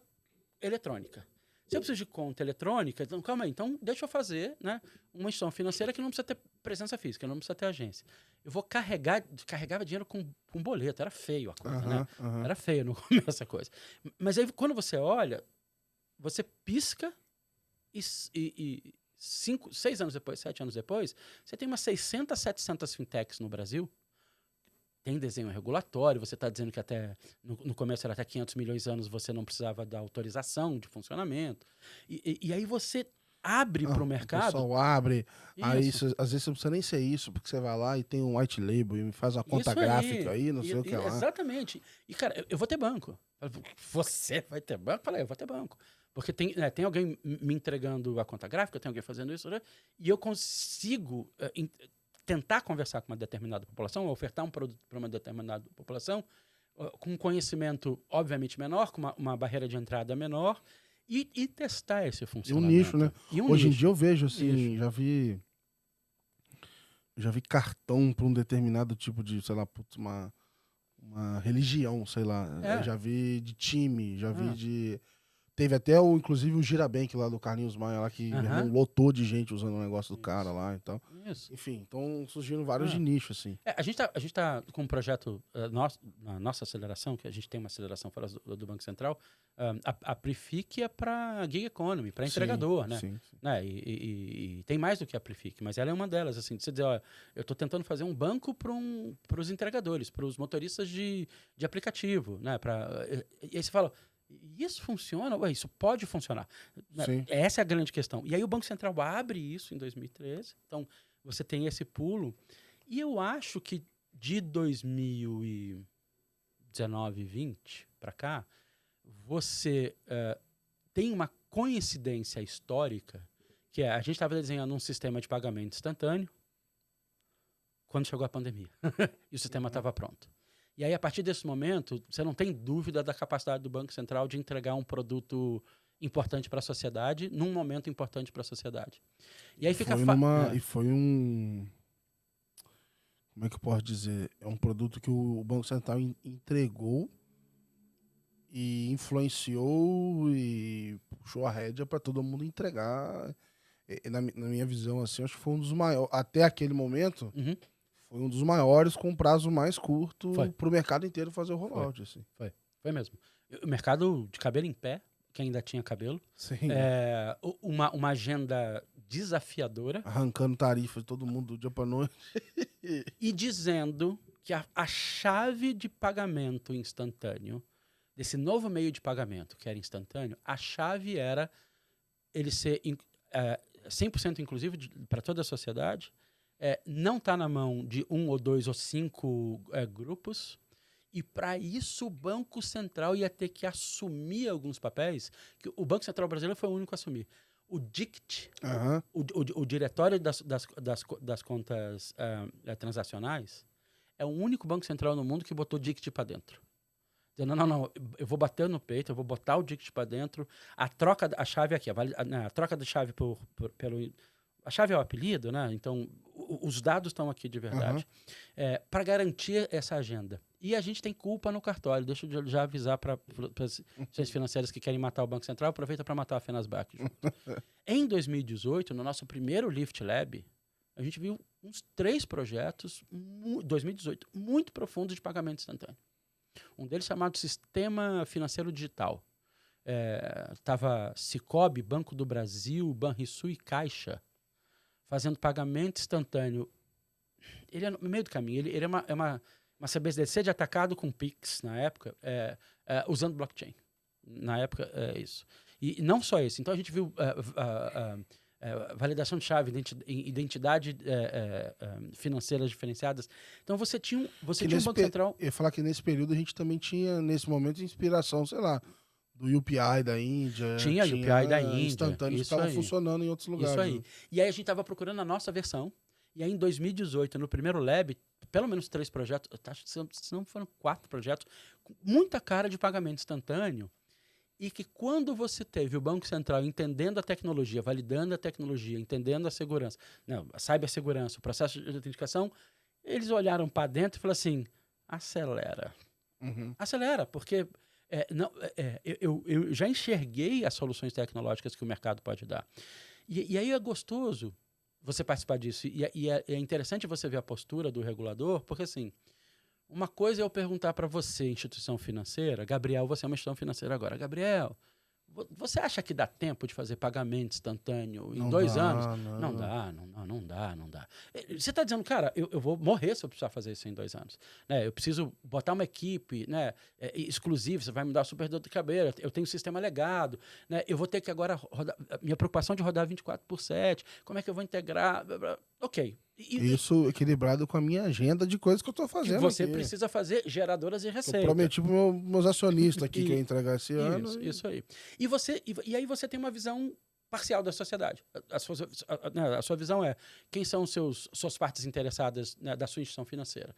eletrônica. Se eu preciso de conta eletrônica, então calma aí, então deixa eu fazer, né, uma instituição financeira que não precisa ter presença física, não precisa ter agência. Eu vou carregava dinheiro com boleto, era feio a coisa, né? Era feio no começo essa coisa. Mas aí quando você olha, você pisca e 6 anos depois, 7 anos depois, você tem umas 600, 700 fintechs no Brasil. Tem desenho regulatório, você está dizendo que até no começo era até 500 milhões de anos você não precisava da autorização de funcionamento. E aí você abre para o mercado. O pessoal abre, aí às vezes você não precisa nem ser isso, porque você vai lá e tem um white label e me faz uma conta gráfica aí, não sei o que lá. Exatamente. E, cara, eu vou ter banco. Você vai ter banco? Eu falei, eu vou ter banco. Porque tem alguém me entregando a conta gráfica, tem alguém fazendo isso, né? E eu consigo tentar conversar com uma determinada população, ofertar um produto para uma determinada população, com um conhecimento, obviamente, menor, com uma barreira de entrada menor, e testar esse funcionamento. E um nicho, né? Hoje em dia eu vejo, assim, já vi cartão para um determinado tipo de, sei lá, uma religião, sei lá. Eu já vi de time, já vi de... Teve até, inclusive, o Girabank lá do Carlinhos Maia, lá que meu irmão lotou de gente usando o negócio do cara lá e tal. Isso. Enfim, estão surgindo vários de nicho, assim. A gente tá com um projeto, na nossa aceleração, que a gente tem uma aceleração fora do Banco Central, a Prefic é para gig economy, para entregador, né? Sim. Né? E tem mais do que a Prefic, mas ela é uma delas, assim, de você dizer, olha, eu estou tentando fazer um banco para os entregadores, para os motoristas de aplicativo, né? E aí você fala... E isso funciona? Ué, isso pode funcionar. Sim. Essa é a grande questão. E aí o Banco Central abre isso em 2013. Então, você tem esse pulo. E eu acho que de 2019, 20 para cá, você tem uma coincidência histórica, que a gente estava desenhando um sistema de pagamento instantâneo quando chegou a pandemia. E o sistema estava pronto. E aí, a partir desse momento, você não tem dúvida da capacidade do Banco Central de entregar um produto importante para a sociedade, num momento importante para a sociedade. E aí fica E foi um... Como é que eu posso dizer? É um produto que o Banco Central entregou e influenciou e puxou a rédea para todo mundo entregar. Na minha visão, assim, acho que foi um dos maiores. Até aquele momento, foi um dos maiores com prazo mais curto para o mercado inteiro fazer o rollout. Assim. Foi mesmo. O mercado de cabelo em pé, que ainda tinha cabelo. Sim. Uma agenda desafiadora. Arrancando tarifa de todo mundo do dia para noite. E dizendo que a chave de pagamento instantâneo, desse novo meio de pagamento que era instantâneo, a chave era ele ser 100% inclusivo para toda a sociedade, não está na mão de 1 ou 2 ou 5 grupos, e para isso o Banco Central ia ter que assumir alguns papéis, que o Banco Central brasileiro foi o único a assumir. O DICT, o Diretório das Contas Transacionais, é o único banco central no mundo que botou DICT para dentro. Dizendo, não, eu vou bater no peito, eu vou botar o DICT para dentro, a chave aqui, a troca de chave pelo... A chave é o apelido, né? Então, os dados estão aqui de verdade. Para garantir essa agenda. E a gente tem culpa no cartório. Deixa eu já avisar para as instituições financeiras que querem matar o Banco Central, aproveita para matar a Fenasbac junto. Em 2018, no nosso primeiro Lift Lab, a gente viu uns 3 projetos, 2018, muito profundos de pagamento instantâneo. Um deles chamado Sistema Financeiro Digital. Estava Cicobi, Banco do Brasil, Banrisul e Caixa fazendo pagamento instantâneo. Ele é no meio do caminho. Ele é uma CBDC de atacado com Pix, na época, usando blockchain. Na época, é isso. E não só isso. Então, a gente viu validação de chave, identidade financeiras diferenciadas. Então, você tinha um Banco Central... Eu ia falar que nesse período a gente também tinha, nesse momento, inspiração, sei lá, do UPI da Índia. Tinha UPI da Índia. Instantâneo que estava funcionando em outros lugares. Isso aí. Né? E aí a gente estava procurando a nossa versão. E aí em 2018, no primeiro lab, pelo menos 3 projetos, acho que se não foram 4 projetos, com muita cara de pagamento instantâneo. E que quando você teve o Banco Central entendendo a tecnologia, validando a tecnologia, entendendo a segurança, a cibersegurança, o processo de autenticação, eles olharam para dentro e falaram assim, acelera. Acelera, porque... eu já enxerguei as soluções tecnológicas que o mercado pode dar. E aí é gostoso você participar disso. E é interessante você ver a postura do regulador, porque assim, uma coisa é eu perguntar para você, instituição financeira, Gabriel, você é uma instituição financeira agora. Gabriel, você acha que dá tempo de fazer pagamento instantâneo em 2 anos? Não dá. Você está dizendo, cara, eu vou morrer se eu precisar fazer isso em 2 anos. Né? Eu preciso botar uma equipe, né, exclusiva, você vai me dar super dor de cabeça, eu tenho um sistema legado, né, eu vou ter que agora rodar, minha preocupação de rodar 24/7, como é que eu vou integrar? Ok. Isso equilibrado com a minha agenda de coisas que eu estou fazendo. Que você precisa fazer geradoras de receita. Eu prometi para meus acionistas aqui que eu ia entregar esse ano. Isso aí. E aí você tem uma visão parcial da sociedade. A sua visão é quem são suas partes interessadas, né, da sua instituição financeira.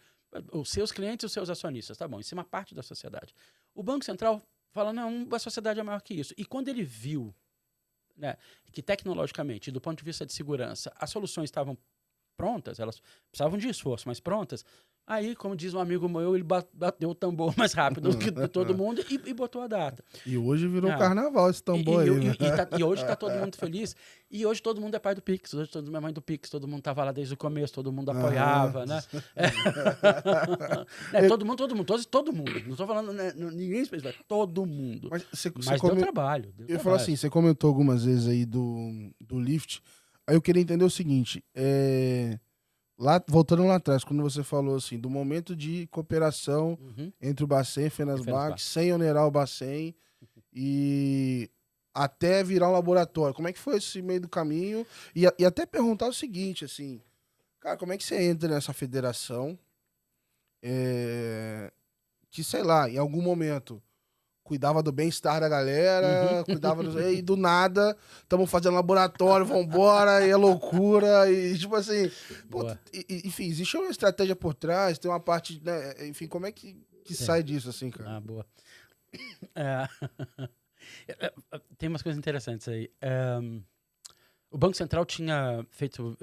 Os seus clientes e os seus acionistas. Tá bom, isso é uma parte da sociedade. O Banco Central fala, não, a sociedade é maior que isso. E quando ele viu, né, que tecnologicamente, do ponto de vista de segurança, as soluções estavam prontas, elas precisavam de esforço, mas prontas. Aí, como diz um amigo meu, ele bateu o tambor mais rápido do que todo mundo e botou a data. E hoje virou carnaval esse tambor aí. E hoje está todo mundo feliz. E hoje todo mundo é pai do Pix, hoje todo mundo é mãe do Pix, todo mundo estava lá desde o começo, todo mundo apoiava, né? Todo mundo. Não estou falando, né, ninguém específico, todo mundo. Mas deu trabalho. Eu falo assim, você comentou algumas vezes aí do Lift. Aí eu queria entender o seguinte, voltando lá atrás, quando você falou assim, do momento de cooperação entre o Bacen e Fenasbac, sem onerar o Bacen, e até virar um laboratório. Como é que foi esse meio do caminho? E até perguntar o seguinte, assim, cara, como é que você entra nessa federação que, sei lá, em algum momento cuidava do bem-estar da Uhum. galera, e do nada, estamos fazendo laboratório, vambora, e é loucura, e tipo assim, pô, Boa. enfim, existe uma estratégia por trás, tem uma parte, né, enfim, como é que Sim. sai disso, assim, cara? Ah, boa. É, tem umas coisas interessantes aí. O Banco Central tinha feito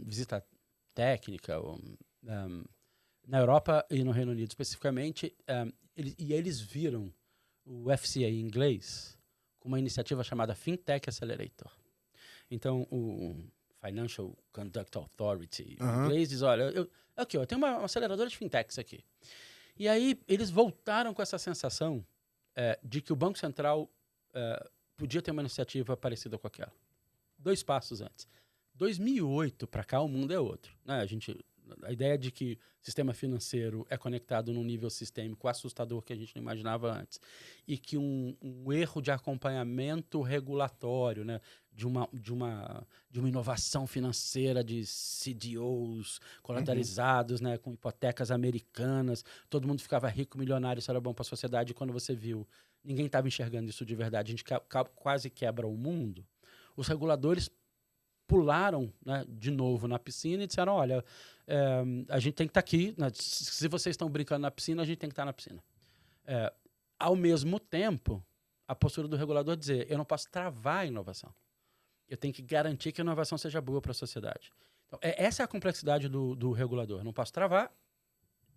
visita técnica na Europa e no Reino Unido especificamente, e eles viram o FCA em inglês com uma iniciativa chamada FinTech Accelerator. Então, o Financial Conduct Authority, em inglês, diz, olha, eu tenho uma aceleradora de fintechs aqui. E aí, eles voltaram com essa sensação de que o Banco Central podia ter uma iniciativa parecida com aquela. 2 passos antes. 2008 para cá, o mundo é outro. Né? A ideia de que o sistema financeiro é conectado num nível sistêmico assustador que a gente não imaginava antes. E que um erro de acompanhamento regulatório, né? de uma inovação financeira de CDOs colateralizados, né? Com hipotecas americanas. Todo mundo ficava rico, milionário, isso era bom para a sociedade. E quando você viu, ninguém estava enxergando isso de verdade. A gente quase quebra o mundo. Os reguladores pularam, né, de novo na piscina e disseram, olha, a gente tem que estar aqui, né, se vocês estão brincando na piscina, a gente tem que estar na piscina. Ao mesmo tempo, a postura do regulador é dizer, eu não posso travar a inovação. Eu tenho que garantir que a inovação seja boa para a sociedade. Então, essa é a complexidade do regulador. Eu não posso travar,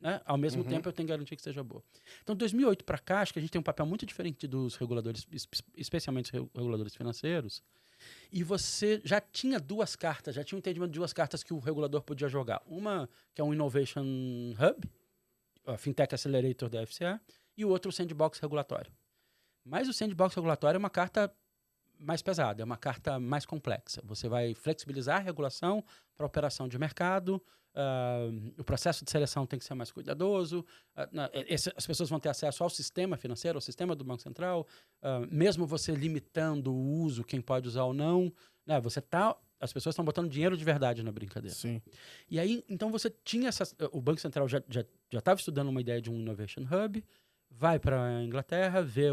né, ao mesmo tempo eu tenho que garantir que seja boa. Então, 2008 para cá, acho que a gente tem um papel muito diferente dos reguladores, especialmente os reguladores financeiros. E você já tinha 2 cartas, já tinha um entendimento de 2 cartas que o regulador podia jogar. Uma que é um Innovation Hub, a Fintech Accelerator da FCA, e o outro o Sandbox regulatório. Mas o Sandbox regulatório é uma carta mais pesada, é uma carta mais complexa. Você vai flexibilizar a regulação para operação de mercado, o processo de seleção tem que ser mais cuidadoso, as pessoas vão ter acesso ao sistema financeiro, ao sistema do Banco Central, mesmo você limitando o uso, quem pode usar ou não, né, as pessoas estão botando dinheiro de verdade na brincadeira. Sim. E aí, então você tinha o Banco Central já estava estudando uma ideia de um Innovation Hub, vai para a Inglaterra, vê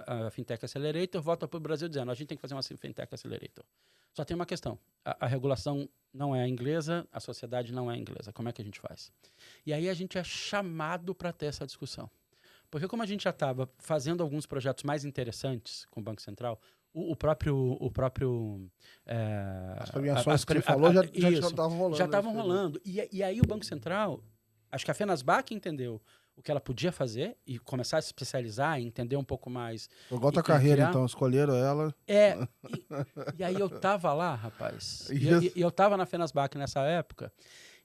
a Fintech Accelerator, volta para o Brasil dizendo, a gente tem que fazer uma Fintech Accelerator. Só tem uma questão, a regulação não é inglesa, a sociedade não é inglesa. Como é que a gente faz? E aí a gente é chamado para ter essa discussão. Porque como a gente já estava fazendo alguns projetos mais interessantes com o Banco Central, o próprio as premiações que você falou já estavam rolando. Já estavam rolando. E aí o Banco Central, acho que a Fenasbac entendeu o que ela podia fazer e começar a se especializar e entender um pouco mais. Jogou a carreira, então, escolheram ela. E aí eu tava lá, rapaz, e eu tava na Fenasbac nessa época,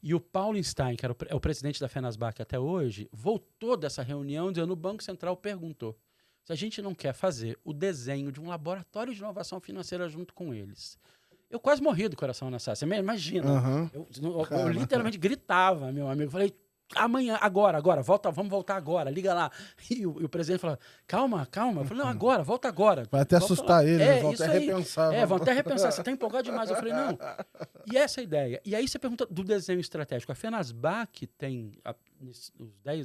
e o Paulo Stein, que é o presidente da Fenasbac até hoje, voltou dessa reunião dizendo, o Banco Central perguntou se a gente não quer fazer o desenho de um laboratório de inovação financeira junto com eles. Eu quase morri do coração nessa. Você imagina. Eu literalmente gritava, meu amigo. Falei, amanhã, agora, vamos voltar agora, liga lá. E o presidente falou, calma. Eu falei, não, agora, volta agora. Vai até assustar ele, vão até repensar. Vão até repensar, você tá empolgado demais. Eu falei, não. E essa é a ideia. E aí você pergunta do desenho estratégico. A Fenasbac tem,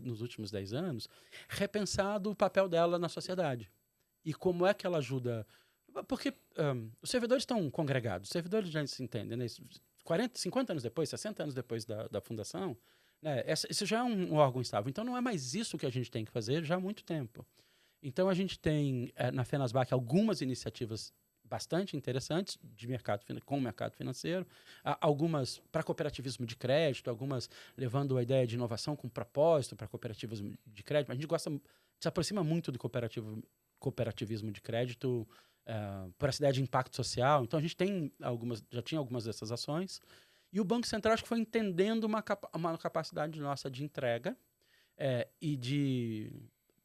nos últimos 10 anos, repensado o papel dela na sociedade. E como é que ela ajuda... Porque os servidores estão congregados, os servidores já se entendem, né? 40, 50 anos depois, 60 anos depois da fundação, né? Isso já é um órgão estável. Então, não é mais isso que a gente tem que fazer já há muito tempo. Então, a gente tem, na Fenasbac, algumas iniciativas bastante interessantes com o mercado financeiro, algumas para cooperativismo de crédito, algumas levando a ideia de inovação com propósito para cooperativas de crédito. A gente se aproxima muito do cooperativismo de crédito por essa ideia de impacto social. Então, a gente já tinha algumas dessas ações. E o Banco Central acho que foi entendendo uma capacidade nossa de entrega e de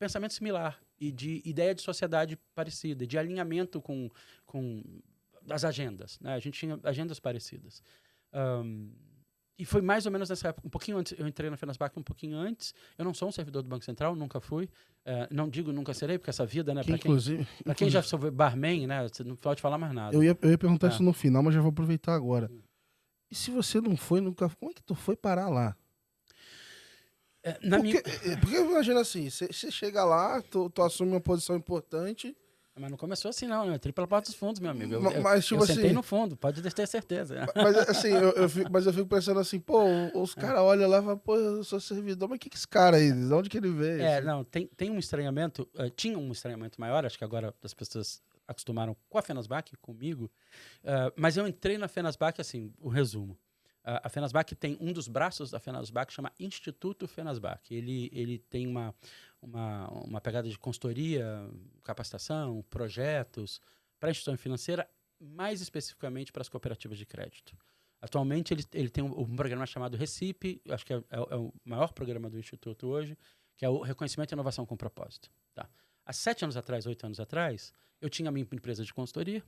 pensamento similar e de ideia de sociedade parecida, de alinhamento com as agendas. Né? A gente tinha agendas parecidas. E foi mais ou menos nessa época, um pouquinho antes. Eu entrei na Fenasbac um pouquinho antes. Eu não sou um servidor do Banco Central, nunca fui. Não digo nunca serei, porque essa vida, né? Para quem já soube barman, né? Você não pode falar mais nada. Eu ia perguntar isso no final, mas já vou aproveitar agora. E se você não foi, nunca... Como é que tu foi parar lá? Porque imagina assim, você chega lá, tu assume uma posição importante... Mas não começou assim, não, né? Tripla porta dos fundos, meu amigo. Mas, tipo eu sentei assim, no fundo, pode ter certeza. Mas assim, eu fico pensando assim, pô, os caras olham lá e falam, pô, eu sou servidor, mas que esse cara aí? De onde que ele veio? Assim? Não, tem um estranhamento, tinha um estranhamento maior, acho que agora as pessoas acostumaram com a Fenasbac, comigo, mas eu entrei na Fenasbac, assim, o resumo. A Fenasbac tem um dos braços da Fenasbac, chama Instituto Fenasbac. Ele tem uma pegada de consultoria, capacitação, projetos para a instituição financeira, mais especificamente para as cooperativas de crédito. Atualmente, ele tem um programa chamado Recipe, acho que é o maior programa do Instituto hoje, que é o Reconhecimento e Inovação com Propósito. Tá? Há 7 anos atrás, 8 anos atrás, eu tinha a minha empresa de consultoria,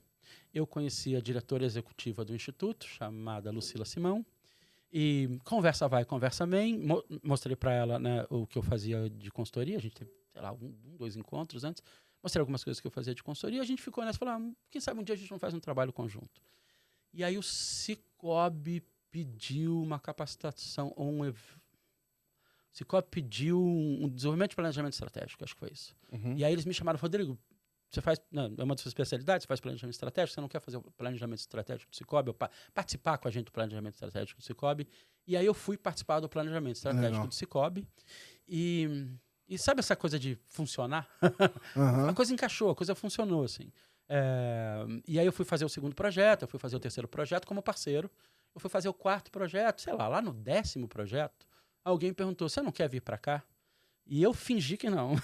eu conheci a diretora executiva do Instituto, chamada Lucila Simão, e conversa vai, conversa vem. Mostrei para ela, né, o que eu fazia de consultoria. A gente teve, sei lá, 2 encontros antes. Mostrei algumas coisas que eu fazia de consultoria. A gente ficou nessa, falou, quem sabe um dia a gente não faz um trabalho conjunto. E aí o Cicobi pediu uma capacitação, o Cicobi pediu um desenvolvimento de planejamento estratégico, acho que foi isso. Uhum. E aí eles me chamaram, Rodrigo, você faz, é uma das suas especialidades, você faz planejamento estratégico, você não quer fazer o planejamento estratégico do Cicobi, ou participar com a gente do planejamento estratégico do Cicobi. E aí eu fui participar do planejamento estratégico do Cicobi. E sabe essa coisa de funcionar? Uhum. A coisa encaixou, a coisa funcionou, assim. E aí eu fui fazer o segundo projeto, eu fui fazer o terceiro projeto como parceiro. Eu fui fazer o quarto projeto, sei lá no 10º projeto, alguém perguntou, você não quer vir para cá? E eu fingi que não.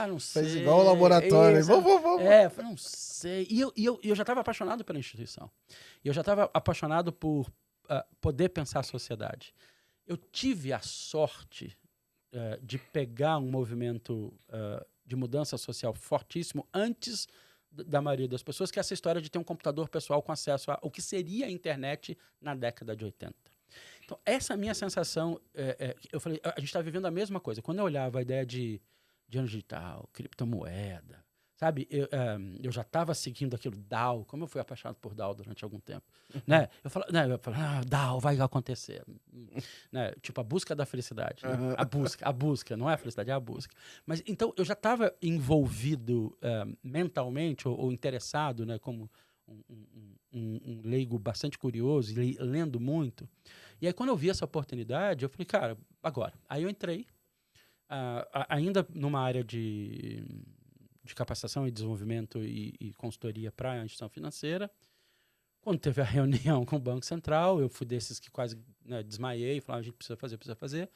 Não sei. Fez igual o laboratório. Vamos. Falei, não sei. E eu já estava apaixonado pela instituição. E eu já estava apaixonado por poder pensar a sociedade. Eu tive a sorte de pegar um movimento de mudança social fortíssimo antes da maioria das pessoas, que é essa história de ter um computador pessoal com acesso ao que seria a internet na década de 80. Então, essa minha sensação, eu falei, a gente está vivendo a mesma coisa. Quando eu olhava a ideia de dinheiro digital, criptomoeda, sabe? Eu já estava seguindo aquilo, DAO, como eu fui apaixonado por DAO durante algum tempo. Né? Eu falava, DAO vai acontecer. Né? Tipo, a busca da felicidade. Né? A busca, não é a felicidade, é a busca. Mas, então, eu já estava envolvido mentalmente ou interessado, né, como um leigo bastante curioso e lendo muito. E aí, quando eu vi essa oportunidade, eu falei, cara, agora. Aí eu entrei, ainda numa área de capacitação e desenvolvimento e consultoria para a instituição financeira. Quando teve a reunião com o Banco Central, eu fui desses que quase desmaiei, falava, a gente precisa fazer.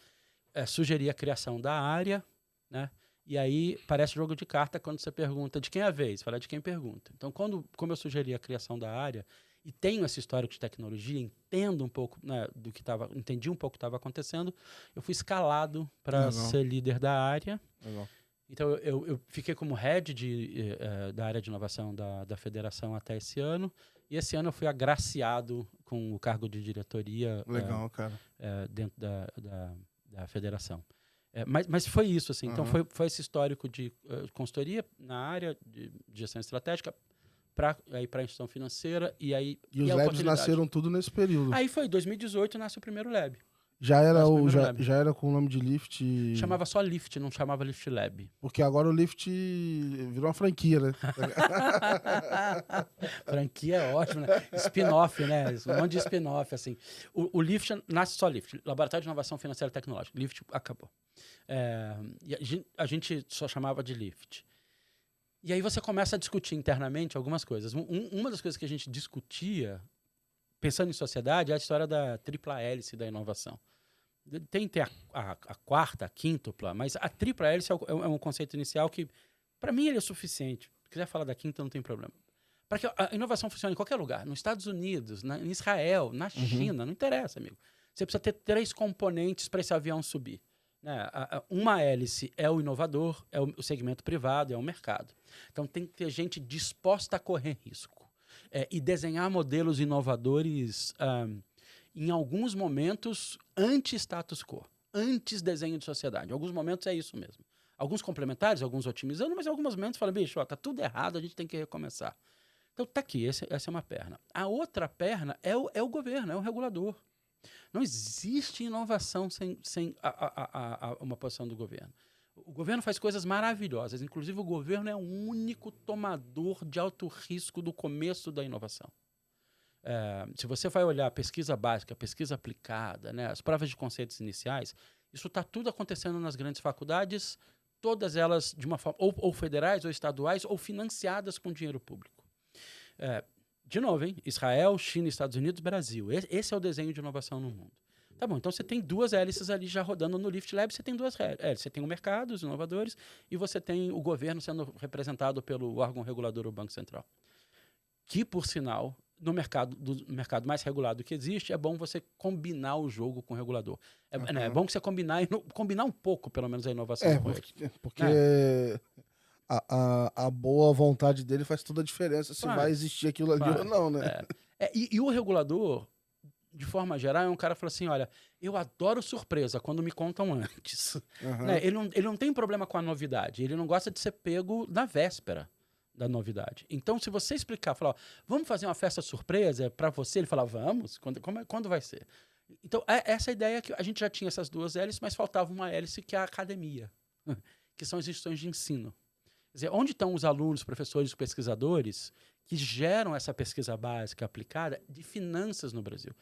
Sugeri a criação da área, né? E aí parece jogo de carta quando você pergunta de quem é a vez, fala de quem pergunta. Então, como eu sugeri a criação da área, e tenho esse histórico de tecnologia, entendo um pouco, né, entendi um pouco o que estava acontecendo, eu fui escalado para ser líder da área. Legal. Então, eu fiquei como head da área de inovação da federação até esse ano, e esse ano eu fui agraciado com o cargo de diretoria. Legal, cara. Dentro da federação. Mas foi isso, assim. Então, foi esse histórico de consultoria na área de gestão estratégica para a instituição financeira e aí... E os labs nasceram tudo nesse período. Aí foi, 2018, nasce o primeiro lab. Já era com o nome de Lift... Chamava só Lift, não chamava Lift Lab. Porque agora o Lift virou uma franquia, né? Franquia é ótimo, né? Spin-off, né? Um monte de spin-off, assim. O Lift nasce só Lift. Laboratório de Inovação Financeira e Tecnológica. Lift acabou. E a gente só chamava de Lift. E aí você começa a discutir internamente algumas coisas. Uma das coisas que a gente discutia, pensando em sociedade, é a história da tripla hélice da inovação. Tem a quarta, a quíntupla, mas a tripla hélice é um conceito inicial que, para mim, ele é suficiente. Se quiser falar da quinta, não tem problema. Para que a inovação funcione em qualquer lugar, nos Estados Unidos, em Israel, na China, não interessa, amigo. Você precisa ter 3 componentes para esse avião subir. Né? Uma hélice é o inovador, é o segmento privado, é o mercado. Então, tem que ter gente disposta a correr risco. E desenhar modelos inovadores em alguns momentos, anti-status quo, anti-desenho de sociedade. Em alguns momentos é isso mesmo. Alguns complementares, alguns otimizando, mas em alguns momentos fala, bicho, ó, tá tudo errado, a gente tem que recomeçar. Então tá aqui, essa é uma perna. A outra perna é o governo, é o regulador. Não existe inovação sem uma posição do governo. O governo faz coisas maravilhosas, inclusive o governo é o único tomador de alto risco do começo da inovação. Se você vai olhar a pesquisa básica, a pesquisa aplicada, né, as provas de conceitos iniciais, isso está tudo acontecendo nas grandes faculdades, todas elas de uma forma ou federais, ou estaduais, ou financiadas com dinheiro público. De novo, hein? Israel, China, Estados Unidos, Brasil. Esse é o desenho de inovação no mundo. Tá bom, então você tem duas hélices ali já rodando no Lift Lab, você tem duas hélices. Você tem o mercado, os inovadores, e você tem o governo sendo representado pelo órgão regulador, o Banco Central. Que, por sinal, no mercado mais regulado que existe, é bom você combinar o jogo com o regulador. É bom que você combinar um pouco, pelo menos, a inovação com ele. Porque a boa vontade dele faz toda a diferença se vai existir aquilo ali ou não, né? E o regulador, de forma geral, é um cara que fala assim, olha, eu adoro surpresa quando me contam antes. Né? Ele não tem problema com a novidade, ele não gosta de ser pego na véspera da novidade. Então, se você explicar, falar, ó, vamos fazer uma festa surpresa para você, ele fala, vamos? Quando vai ser? Então, essa ideia que a gente já tinha essas duas hélices, mas faltava uma hélice que é a academia, que são as instituições de ensino. Quer dizer, onde estão os alunos, professores, pesquisadores que geram essa pesquisa básica aplicada de finanças no Brasil?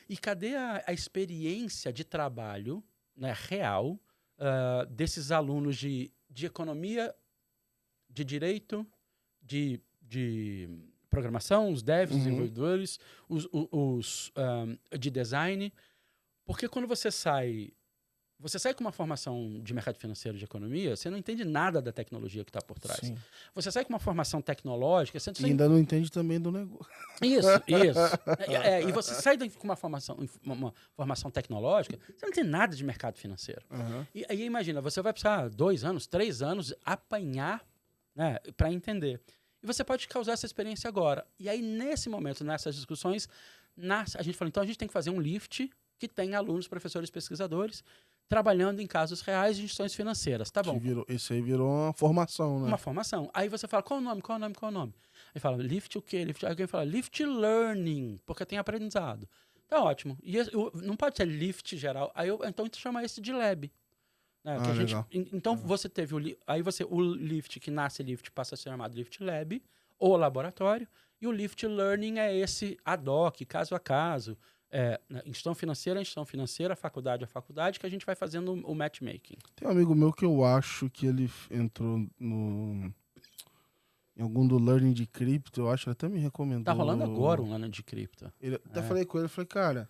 E cadê a experiência de trabalho, né, real desses alunos de economia, de direito, de programação, os devs, os desenvolvedores, os de design? Porque quando você sai com uma formação de mercado financeiro, de economia, você não entende nada da tecnologia que está por trás. Sim. Você sai com uma formação tecnológica... Você ainda não entende também do negócio. Isso. E você sai com uma formação tecnológica, você não entende nada de mercado financeiro. E aí, imagina, você vai precisar 2 anos, 3 anos apanhar, né, para entender. E você pode causar essa experiência agora. E aí, nesse momento, nessas discussões, a gente falou, então a gente tem que fazer um lift que tenha alunos, professores, pesquisadores, trabalhando em casos reais de instituições financeiras. Tá bom. Isso aí virou uma formação, né? Uma formação. Aí você fala, qual o nome? Aí fala, lift o quê? Aí alguém fala, lift learning, porque tem aprendizado. Tá ótimo. E não pode ser lift geral. Então chama esse de lab. Né? Então você teve o lift, que nasce lift, passa a ser chamado lift lab, ou laboratório, e o lift learning é esse ad hoc, caso a caso, instituição financeira, faculdade a faculdade, que a gente vai fazendo o matchmaking. Tem um amigo meu que eu acho que ele entrou em algum do learning de cripto, eu acho, ele até me recomendou. Tá rolando agora um learning de cripto. Até falei com ele, falei, cara,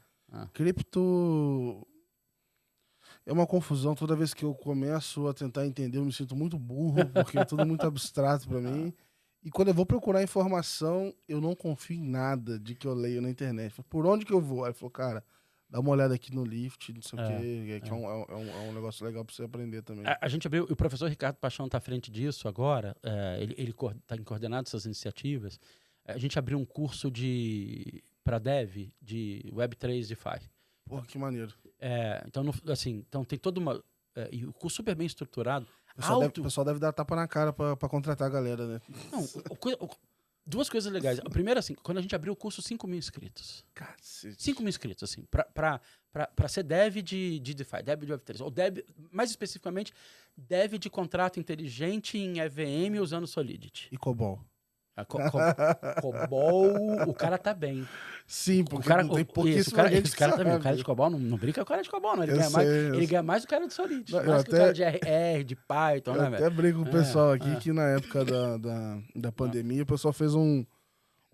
cripto é uma confusão. Toda vez que eu começo a tentar entender, eu me sinto muito burro, porque é tudo muito abstrato para mim. E quando eu vou procurar informação, eu não confio em nada de que eu leio na internet. Por onde que eu vou? Aí ele falou, cara, dá uma olhada aqui no Lift, não sei o quê, que é um negócio legal para você aprender também. A gente abriu, o professor Ricardo Paixão está à frente disso agora, ele está coordenando essas iniciativas. A gente abriu um curso para dev de Web3 DeFi. Porra, que maneiro. Então tem toda uma... e o curso super bem estruturado. O pessoal deve dar tapa na cara pra contratar a galera, né? Não, duas coisas legais. A primeira, assim, quando a gente abriu o curso, 5.000 inscritos. Cacete. 5.000 inscritos, assim, pra ser dev de DeFi, dev de Web3. Ou dev, mais especificamente, dev de contrato inteligente em EVM usando Solidity. E COBOL. COBOL, o cara tá bem. Sim, porque tem pouquíssima gente que sabe. O cara de COBOL não brinca com o cara de COBOL, não. Ele ganha mais do cara de Solidity. Mais que o cara de R, de Python, né, velho? Eu até brinco com o pessoal aqui que na época da pandemia, o pessoal fez um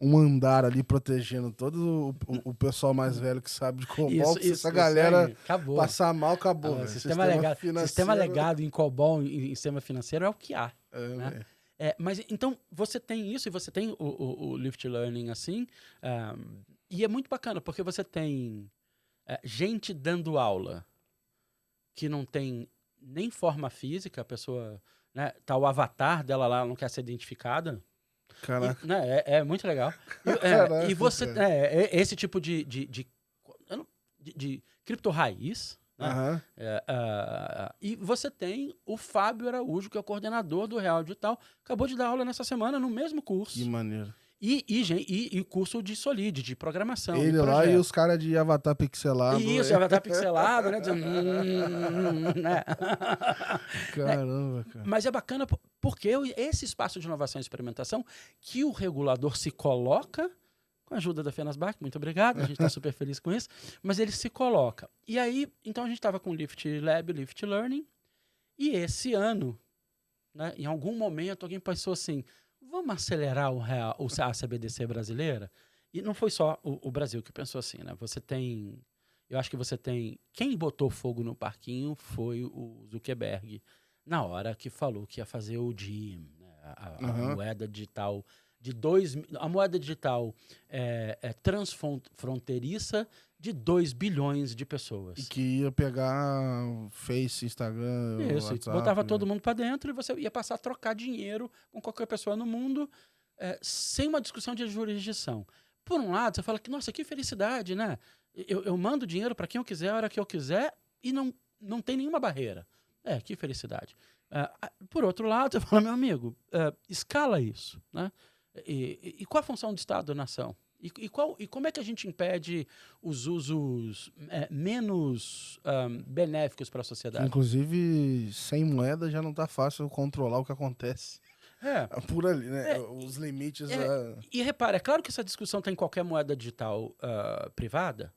andar ali protegendo todo o pessoal mais velho que sabe de COBOL. Se essa galera passar mal, acabou. Sistema legado em COBOL, em sistema financeiro, é o que há. Né? Mas então você tem isso e você tem o Lift Learning assim, e é muito bacana porque você tem gente dando aula que não tem nem forma física, a pessoa, né, tá o avatar dela lá, não quer ser identificada. Caraca. É muito legal. E você esse tipo de de cripto raiz, né? E você tem o Fábio Araújo, que é o coordenador do Real Digital, acabou de dar aula nessa semana no mesmo curso. Que maneiro. E curso de Solid, de programação. Ele lá e os caras de avatar pixelado. Isso, avatar pixelado, né? Dizendo, né? Caramba, cara. Mas é bacana porque esse espaço de inovação e experimentação que o regulador se coloca, com a ajuda da Fenasbac, muito obrigado, a gente está super feliz com isso, mas ele se coloca. E aí, então a gente estava com o Lift Lab, Lift Learning, e esse ano, né, em algum momento, alguém pensou assim, vamos acelerar a CBDC brasileira? E não foi só o Brasil que pensou assim, né? Eu acho que você tem... Quem botou fogo no parquinho foi o Zuckerberg, na hora que falou que ia fazer o DIM, né? A moeda digital a moeda digital transfronteiriça de 2 bilhões de pessoas. E que ia pegar Face, Instagram, Isso, WhatsApp, botava todo mundo para dentro e você ia passar a trocar dinheiro com qualquer pessoa no mundo sem uma discussão de jurisdição. Por um lado, você fala que, nossa, que felicidade, né? Eu mando dinheiro para quem eu quiser, a hora que eu quiser e não tem nenhuma barreira. Que felicidade. Por outro lado, você fala, meu amigo, escala isso, né? E qual a função do Estado-nação? E como é que a gente impede os usos menos benéficos para a sociedade? Inclusive, sem moeda já não tá fácil controlar o que acontece. Por ali, né? Os limites. E repara, é claro que essa discussão tem em qualquer moeda digital privada,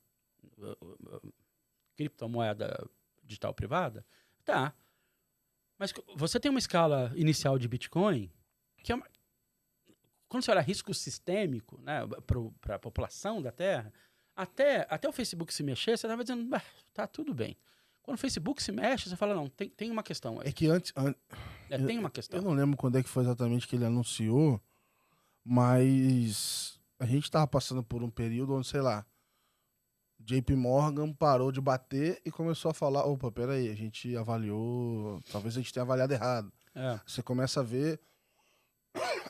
criptomoeda digital privada, tá. Mas você tem uma escala inicial de Bitcoin que quando você olha risco sistêmico, né, para a população da Terra, até o Facebook se mexer, você estava dizendo, tá tudo bem. Quando o Facebook se mexe, você fala, não, tem uma questão aí. É que antes tem uma questão. Eu não lembro quando é que foi exatamente que ele anunciou, mas a gente estava passando por um período onde, sei lá, JP Morgan parou de bater e começou a falar, opa, peraí, a gente avaliou, talvez a gente tenha avaliado errado. Você começa a ver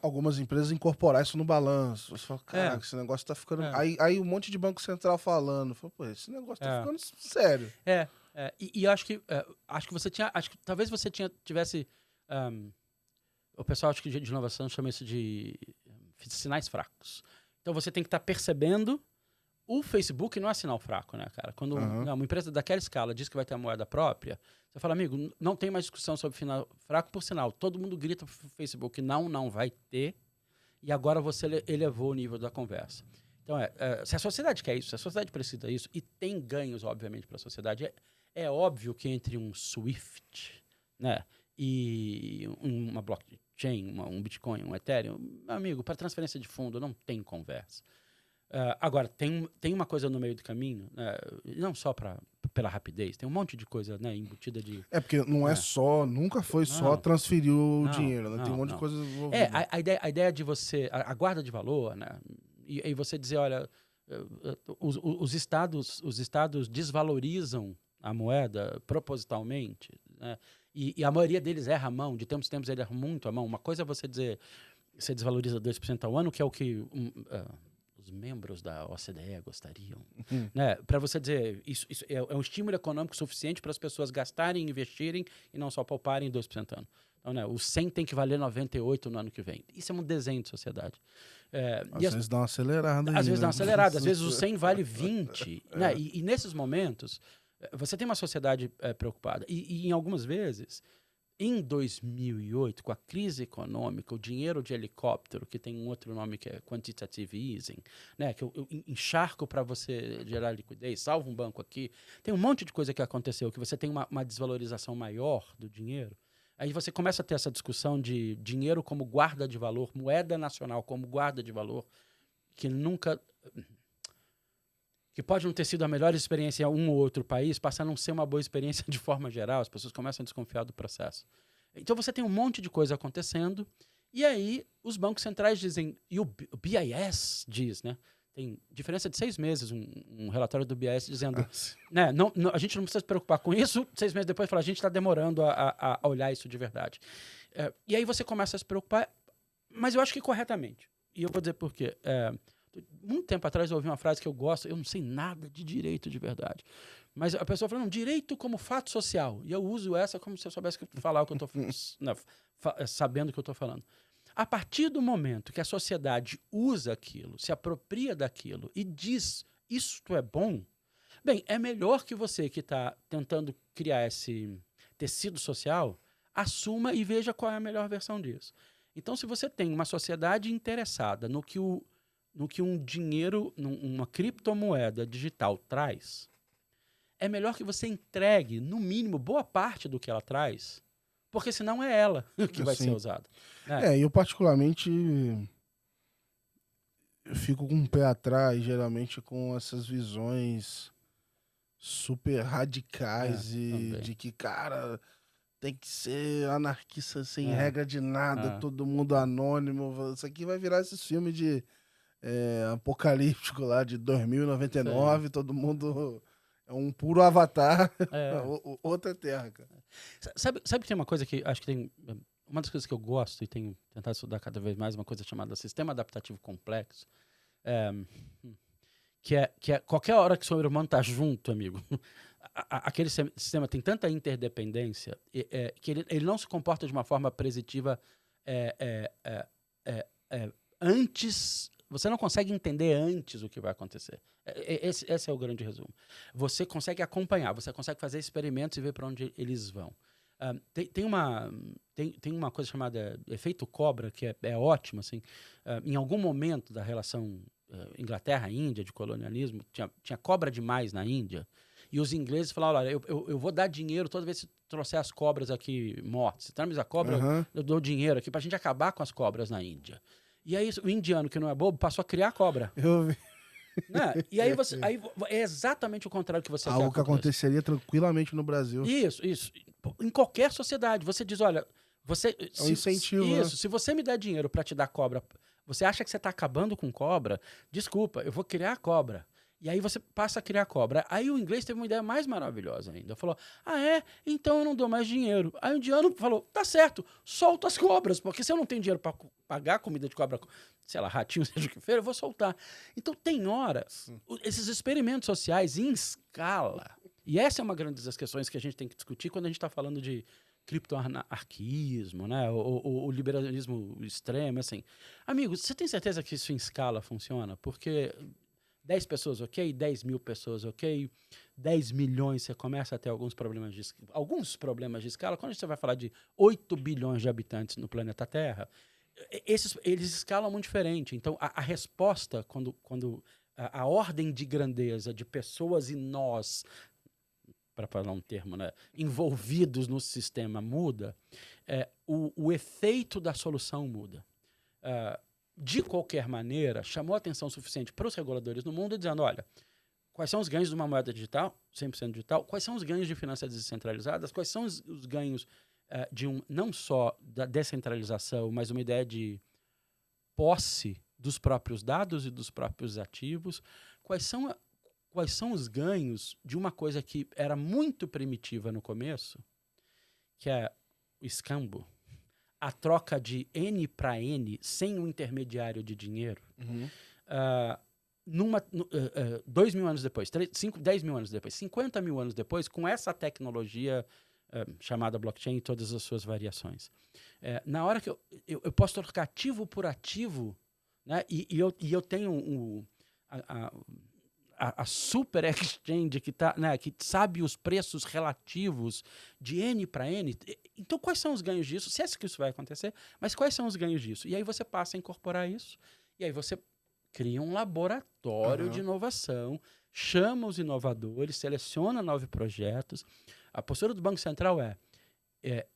algumas empresas incorporar isso no balanço. Você fala, caraca, esse negócio tá ficando... Aí um monte de banco central falando. Fala, pô, esse negócio tá ficando sério. E eu acho que você tinha... Acho que talvez você tivesse... o pessoal acho que de inovação chama isso de sinais fracos. Então você tem que estar percebendo... O Facebook não é sinal fraco, né, cara? Quando uma empresa daquela escala diz que vai ter a moeda própria, você fala, amigo, não tem mais discussão sobre sinal fraco por sinal. Todo mundo grita pro Facebook, não vai ter. E agora você elevou o nível da conversa. Então, se a sociedade quer isso, se a sociedade precisa disso, e tem ganhos, obviamente, para a sociedade, é óbvio que entre um SWIFT, né, e uma blockchain, um Bitcoin, um Ethereum, meu amigo, para transferência de fundo não tem conversa. Agora, tem uma coisa no meio do caminho, não só pela rapidez, tem um monte de coisa, né, embutida de... porque não é só, nunca foi só transferir o dinheiro, né? Tem um monte de coisa envolvida. A ideia de você, a guarda de valor, né, e você dizer, olha, os estados desvalorizam a moeda propositalmente, né, e a maioria deles erra a mão, de tempos em tempos ele erra muito a mão. Uma coisa é você dizer, você desvaloriza 2% ao ano, que é o que... os membros da OCDE gostariam, né? Para você dizer, isso é um estímulo econômico suficiente para as pessoas gastarem, investirem e não só pouparem 2% ao ano. Então, né, o 100 tem que valer 98 no ano que vem. Isso é um desenho de sociedade. Às vezes dá uma acelerada. Às vezes dá uma acelerada, às vezes o 100 vale 20. Né? E nesses momentos, você tem uma sociedade preocupada. E em algumas vezes... Em 2008, com a crise econômica, o dinheiro de helicóptero, que tem um outro nome que é quantitative easing, né, que eu encharco para você gerar liquidez, salva um banco aqui. Tem um monte de coisa que aconteceu, que você tem uma desvalorização maior do dinheiro. Aí você começa a ter essa discussão de dinheiro como guarda de valor, moeda nacional como guarda de valor, que pode não ter sido a melhor experiência em um ou outro país, passa a não ser uma boa experiência de forma geral, as pessoas começam a desconfiar do processo. Então você tem um monte de coisa acontecendo, e aí os bancos centrais dizem, e o BIS diz, né? Tem diferença de 6 meses, um relatório do BIS dizendo, né, a gente não precisa se preocupar com isso, 6 meses depois fala, a gente está demorando a olhar isso de verdade. E aí você começa a se preocupar, mas eu acho que corretamente. E eu vou dizer por quê. Muito tempo atrás eu ouvi uma frase que eu gosto, eu não sei nada de direito de verdade. Mas a pessoa falou, não, direito como fato social. E eu uso essa como se eu soubesse falar o que eu estou sabendo o que eu estou falando. A partir do momento que a sociedade usa aquilo, se apropria daquilo e diz, isto é bom, bem, é melhor que você que está tentando criar esse tecido social, assuma e veja qual é a melhor versão disso. Então, se você tem uma sociedade interessada no que um dinheiro, uma criptomoeda digital traz, é melhor que você entregue, no mínimo, boa parte do que ela traz, porque senão é ela que vai ser usada. Eu particularmente fico com um pé atrás, geralmente, com essas visões super radicais de que, cara, tem que ser anarquista sem regra de nada, todo mundo anônimo. Isso aqui vai virar esse filme de apocalíptico lá de 2099, todo mundo é um puro avatar, outra terra, cara. Sabe que tem uma coisa que acho que tem... Uma das coisas que eu gosto e tenho tentado estudar cada vez mais, uma coisa chamada sistema adaptativo complexo, que é qualquer hora que o ser humano está junto, amigo, aquele sistema tem tanta interdependência que ele não se comporta de uma forma preditiva antes... Você não consegue entender antes o que vai acontecer. Esse é o grande resumo. Você consegue acompanhar, você consegue fazer experimentos e ver para onde eles vão. Tem uma coisa chamada efeito cobra, que é ótimo. Assim. Em algum momento da relação Inglaterra-Índia, de colonialismo, tinha cobra demais na Índia, e os ingleses falaram, olha, eu vou dar dinheiro toda vez que você trouxer as cobras aqui mortas. Se traz a cobra, eu dou dinheiro aqui para a gente acabar com as cobras na Índia. E aí o indiano, que não é bobo, passou a criar cobra. Eu vi. Né? E aí é exatamente o contrário que você quer. Algo que aconteceria tranquilamente no Brasil. Isso. Em qualquer sociedade, você diz, olha, é um incentivo. Isso, se você me der dinheiro para te dar cobra, você acha que você está acabando com cobra? Desculpa, eu vou criar cobra. E aí você passa a criar cobra. Aí o inglês teve uma ideia mais maravilhosa ainda. Falou, então eu não dou mais dinheiro. Aí o indiano falou, tá certo, solta as cobras, porque se eu não tenho dinheiro para pagar comida de cobra, sei lá, ratinho, seja o que for, eu vou soltar. Então tem horas, esses experimentos sociais em escala, e essa é uma grande das questões que a gente tem que discutir quando a gente está falando de criptoanarquismo, né? O liberalismo extremo, assim. Amigo, você tem certeza que isso em escala funciona? Porque 10 pessoas, ok? 10 mil pessoas, ok? 10 milhões, você começa a ter alguns problemas de escala. Quando você vai falar de 8 bilhões de habitantes no planeta Terra, eles escalam muito diferente. Então, a resposta, quando a ordem de grandeza de pessoas e nós, para falar um termo, né, envolvidos no sistema muda, o efeito da solução muda. De qualquer maneira, chamou a atenção suficiente para os reguladores no mundo, dizendo, olha, quais são os ganhos de uma moeda digital, 100% digital, quais são os ganhos de finanças descentralizadas, quais são os ganhos não só da descentralização, mas uma ideia de posse dos próprios dados e dos próprios ativos, quais são os ganhos de uma coisa que era muito primitiva no começo, que é o escambo, a troca de N para N, sem um intermediário de dinheiro, 2 mil anos depois, 10 mil anos depois, 50 mil anos depois, com essa tecnologia chamada blockchain e todas as suas variações. Na hora que eu posso trocar ativo por ativo, né, e eu tenho a super exchange que sabe os preços relativos de N para N. Então, quais são os ganhos disso? Se é que isso vai acontecer, mas quais são os ganhos disso? E aí você passa a incorporar isso, e aí você cria um laboratório de inovação, chama os inovadores, seleciona 9 projetos. A postura do Banco Central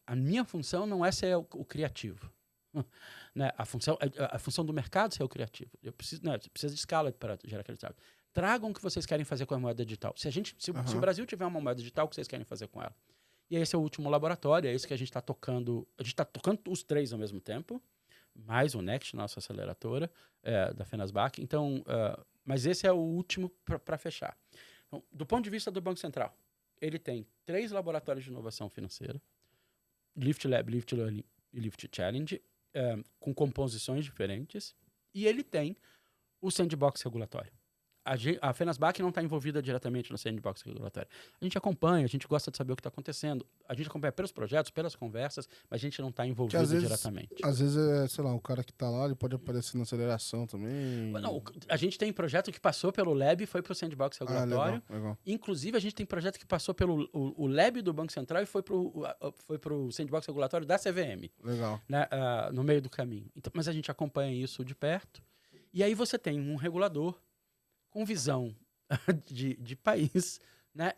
a minha função não é ser o criativo. Né? A função do mercado é ser o criativo. Eu preciso de escala para gerar criatividade. Tragam o que vocês querem fazer com a moeda digital. Se o Brasil tiver uma moeda digital, o que vocês querem fazer com ela? E esse é o último laboratório, é esse que a gente está tocando. A gente está tocando os 3 ao mesmo tempo, mais o Next, nossa aceleradora, da Fenasbac. Então, mas esse é o último para fechar. Então, do ponto de vista do Banco Central, ele tem 3 laboratórios de inovação financeira, Lift Lab, Lift Learning e Lift Challenge, com composições diferentes, e ele tem o sandbox regulatório. A Fenasbac não está envolvida diretamente no sandbox regulatório. A gente acompanha, a gente gosta de saber o que está acontecendo. A gente acompanha pelos projetos, pelas conversas, mas a gente não está envolvido diretamente. Às vezes, sei lá, o cara que está lá, ele pode aparecer na aceleração também. Não, a gente tem projeto que passou pelo Lab e foi para o sandbox regulatório. Legal. Inclusive, a gente tem projeto que passou pelo o Lab do Banco Central e foi para o sandbox regulatório da CVM. Legal. Né, no meio do caminho. Então, mas a gente acompanha isso de perto. E aí você tem um regulador com visão de país, né,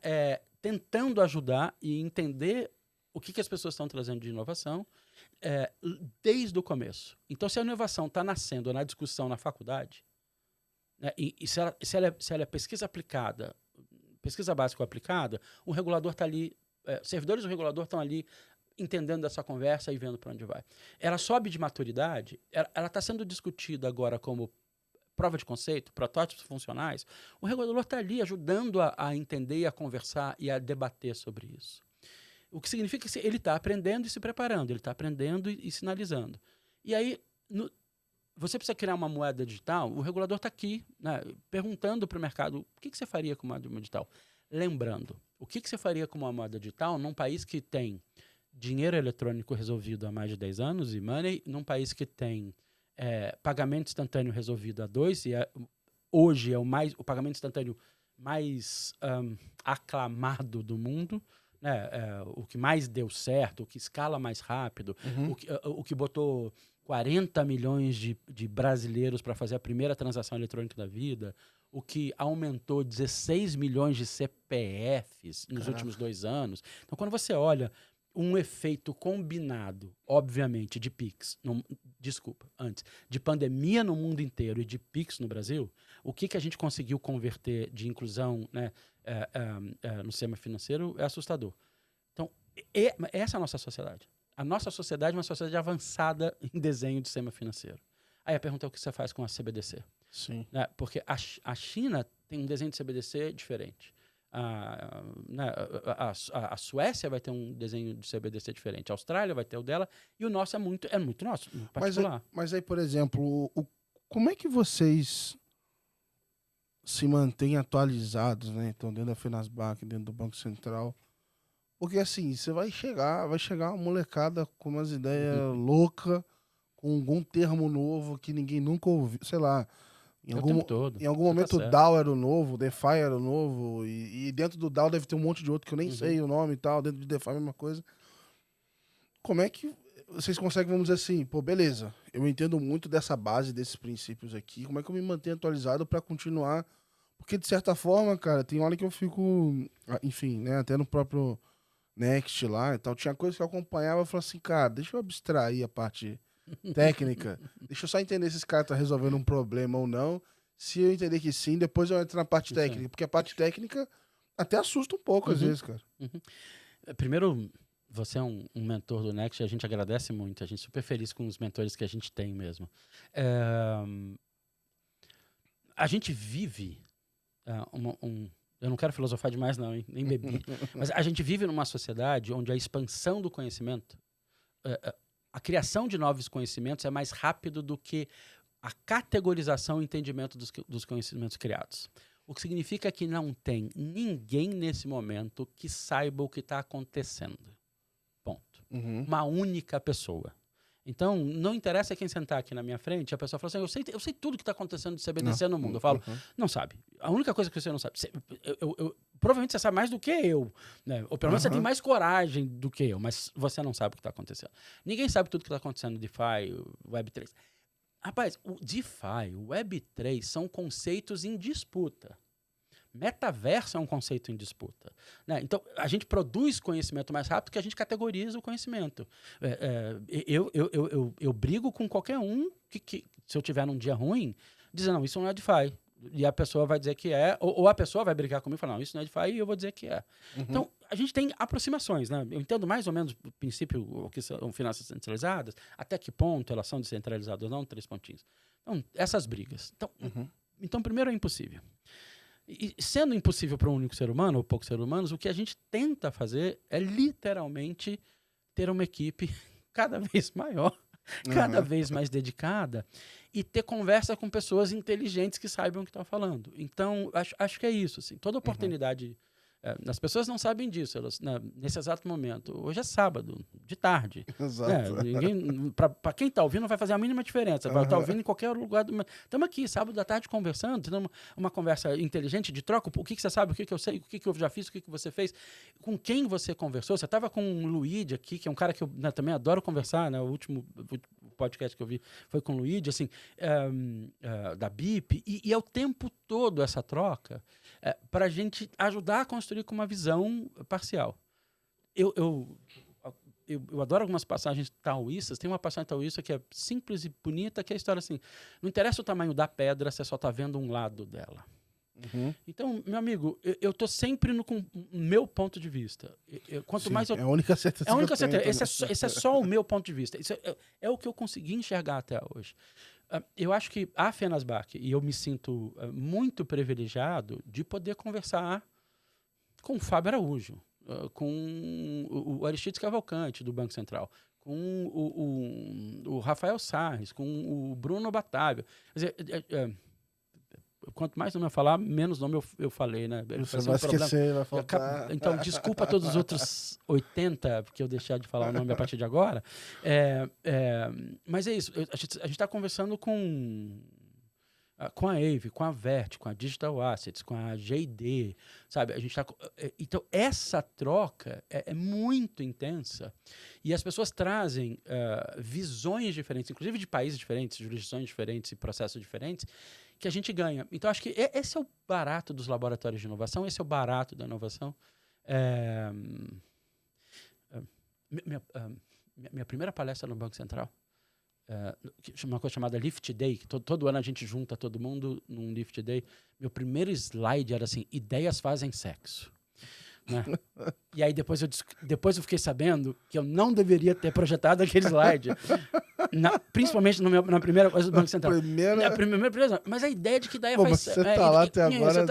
tentando ajudar e entender o que as pessoas estão trazendo de inovação desde o começo. Então, se a inovação está nascendo na discussão na faculdade, né, e se ela é pesquisa aplicada, pesquisa básica aplicada, o regulador está ali, servidores do regulador estão ali entendendo essa conversa e vendo para onde vai. Ela sobe de maturidade, ela está sendo discutida agora como prova de conceito, protótipos funcionais, o regulador está ali ajudando a entender, a conversar e a debater sobre isso. O que significa que ele está aprendendo e se preparando, ele está aprendendo e sinalizando. E aí, você precisa criar uma moeda digital, o regulador está aqui, né, perguntando para o mercado o que você faria com uma moeda digital. Lembrando, o que você faria com uma moeda digital num país que tem dinheiro eletrônico resolvido há mais de 10 anos, e money, num país que tem pagamento instantâneo resolvido há 2, e hoje é o pagamento instantâneo mais aclamado do mundo, né? O que mais deu certo, o que escala mais rápido, o que botou 40 milhões de brasileiros para fazer a primeira transação eletrônica da vida, o que aumentou 16 milhões de CPFs nos últimos 2 anos. Então, quando você olha um efeito combinado, obviamente, de PIX, de pandemia no mundo inteiro e de PIX no Brasil, o que a gente conseguiu converter de inclusão, né, no sistema financeiro é assustador. Então, essa é a nossa sociedade. A nossa sociedade é uma sociedade avançada em desenho de sistema financeiro. Aí a pergunta é o que você faz com a CBDC. Sim. Né? Porque a China tem um desenho de CBDC diferente. A Suécia vai ter um desenho de CBDC diferente, a Austrália vai ter o dela, e o nosso é muito nosso, em particular. Mas aí, por exemplo, como é que vocês se mantêm atualizados, né? Então, dentro da Fenasbac, dentro do Banco Central? Porque assim, você vai chegar uma molecada com umas ideias loucas, com algum termo novo que ninguém nunca ouviu, sei lá. Em algum momento o DAO era o novo, o DeFi era o novo, e dentro do DAO deve ter um monte de outro que eu nem sei o nome e tal, dentro do DeFi é a mesma coisa. Como é que vocês conseguem, vamos dizer assim, pô, beleza, eu entendo muito dessa base, desses princípios aqui, como é que eu me mantenho atualizado para continuar? Porque, de certa forma, cara, tem hora que eu fico, enfim, né, até no próprio Next lá e tal, tinha coisa que eu acompanhava e falava assim, cara, deixa eu abstrair a parte técnica. Deixa eu só entender se esse cara tá resolvendo um problema ou não. Se eu entender que sim, depois eu entro na parte técnica. Porque a parte técnica até assusta um pouco às vezes, cara. Primeiro, você é um mentor do Next e a gente agradece muito. A gente é super feliz com os mentores que a gente tem mesmo. A gente vive eu não quero filosofar demais não, hein? Nem bebi. Mas a gente vive numa sociedade onde a expansão do conhecimento, a criação de novos conhecimentos é mais rápido do que a categorização e entendimento dos conhecimentos criados. O que significa que não tem ninguém nesse momento que saiba o que está acontecendo. Ponto. Uma única pessoa. Então, não interessa quem sentar aqui na minha frente, a pessoa fala assim, eu sei tudo que está acontecendo de CBDC no mundo. Eu falo, não sabe. A única coisa que você não sabe, provavelmente você sabe mais do que eu, né? Ou pelo menos você tem mais coragem do que eu, mas você não sabe o que está acontecendo. Ninguém sabe tudo que está acontecendo no DeFi, Web3. Rapaz, o DeFi, o Web3 são conceitos em disputa. Metaverso é um conceito em disputa, né? Então, a gente produz conhecimento mais rápido que a gente categoriza o conhecimento. Eu brigo com qualquer um que, se eu tiver num dia ruim, dizendo, não, isso não é DeFi. E a pessoa vai dizer que é, ou a pessoa vai brigar comigo e falar, não, isso não é DeFi, e eu vou dizer que é. Então, a gente tem aproximações, né? Eu entendo mais ou menos o princípio, o que são finanças centralizadas, até que ponto elas são descentralizadas ou não, 3 pontinhos. Então, essas brigas. Então primeiro é impossível. E sendo impossível para um único ser humano, ou poucos seres humanos, o que a gente tenta fazer é literalmente ter uma equipe cada vez maior cada vez mais dedicada e ter conversa com pessoas inteligentes que saibam o que estão falando. Então, acho que é isso. Assim, toda oportunidade... as pessoas não sabem disso, nesse exato momento. Hoje é sábado, de tarde. Exato. Para quem está ouvindo, não vai fazer a mínima diferença. Vai estar ouvindo em qualquer lugar. Estamos aqui, sábado da tarde, conversando, tendo uma conversa inteligente, de troca. O que você sabe, o que eu sei, o que eu já fiz, o que você fez. Com quem você conversou. Você estava com o Luigi aqui, que é um cara que eu também adoro conversar. Né? O último podcast que eu vi foi com o Luigi, assim, da BIP. E é o tempo todo essa troca para a gente ajudar a construir com uma visão parcial. Eu adoro algumas passagens taoístas. Tem uma passagem taoísta que é simples e bonita, que é a história assim, não interessa o tamanho da pedra, você só está vendo um lado dela. Então, meu amigo, eu estou sempre com o meu ponto de vista. Quanto mais é a única certeza. É a única certeza. Esse é só o meu ponto de vista. Isso é o que eu consegui enxergar até hoje. Eu acho que a Fenasbac, e eu me sinto muito privilegiado de poder conversar com o Fábio Araújo, com o Aristides Cavalcante, do Banco Central, com o Rafael Sarres, com o Bruno Batávio. Quer dizer, quanto mais nome eu falar, menos nome eu falei, né? Você vai esquecer, vai faltar. Então, desculpa a todos os outros 80, porque eu deixar de falar o nome a partir de agora. Mas é isso. A gente está conversando com a AVE, com a Vert, com a Digital Assets, com a G&D, sabe? A gente tá, então, essa troca é muito intensa e as pessoas trazem visões diferentes, inclusive de países diferentes, jurisdições diferentes e processos diferentes, que a gente ganha. Então, acho que esse é o barato dos laboratórios de inovação, esse é o barato da inovação. Minha primeira palestra no Banco Central, uma coisa chamada Lift Day, que todo ano a gente junta todo mundo num Lift Day. Meu primeiro slide era assim, ideias fazem sexo. Né? E aí depois eu fiquei sabendo que eu não deveria ter projetado aquele slide. Principalmente na primeira coisa do Banco Central. Mas a ideia de que ideia faz sexo. Você tá lá até agora.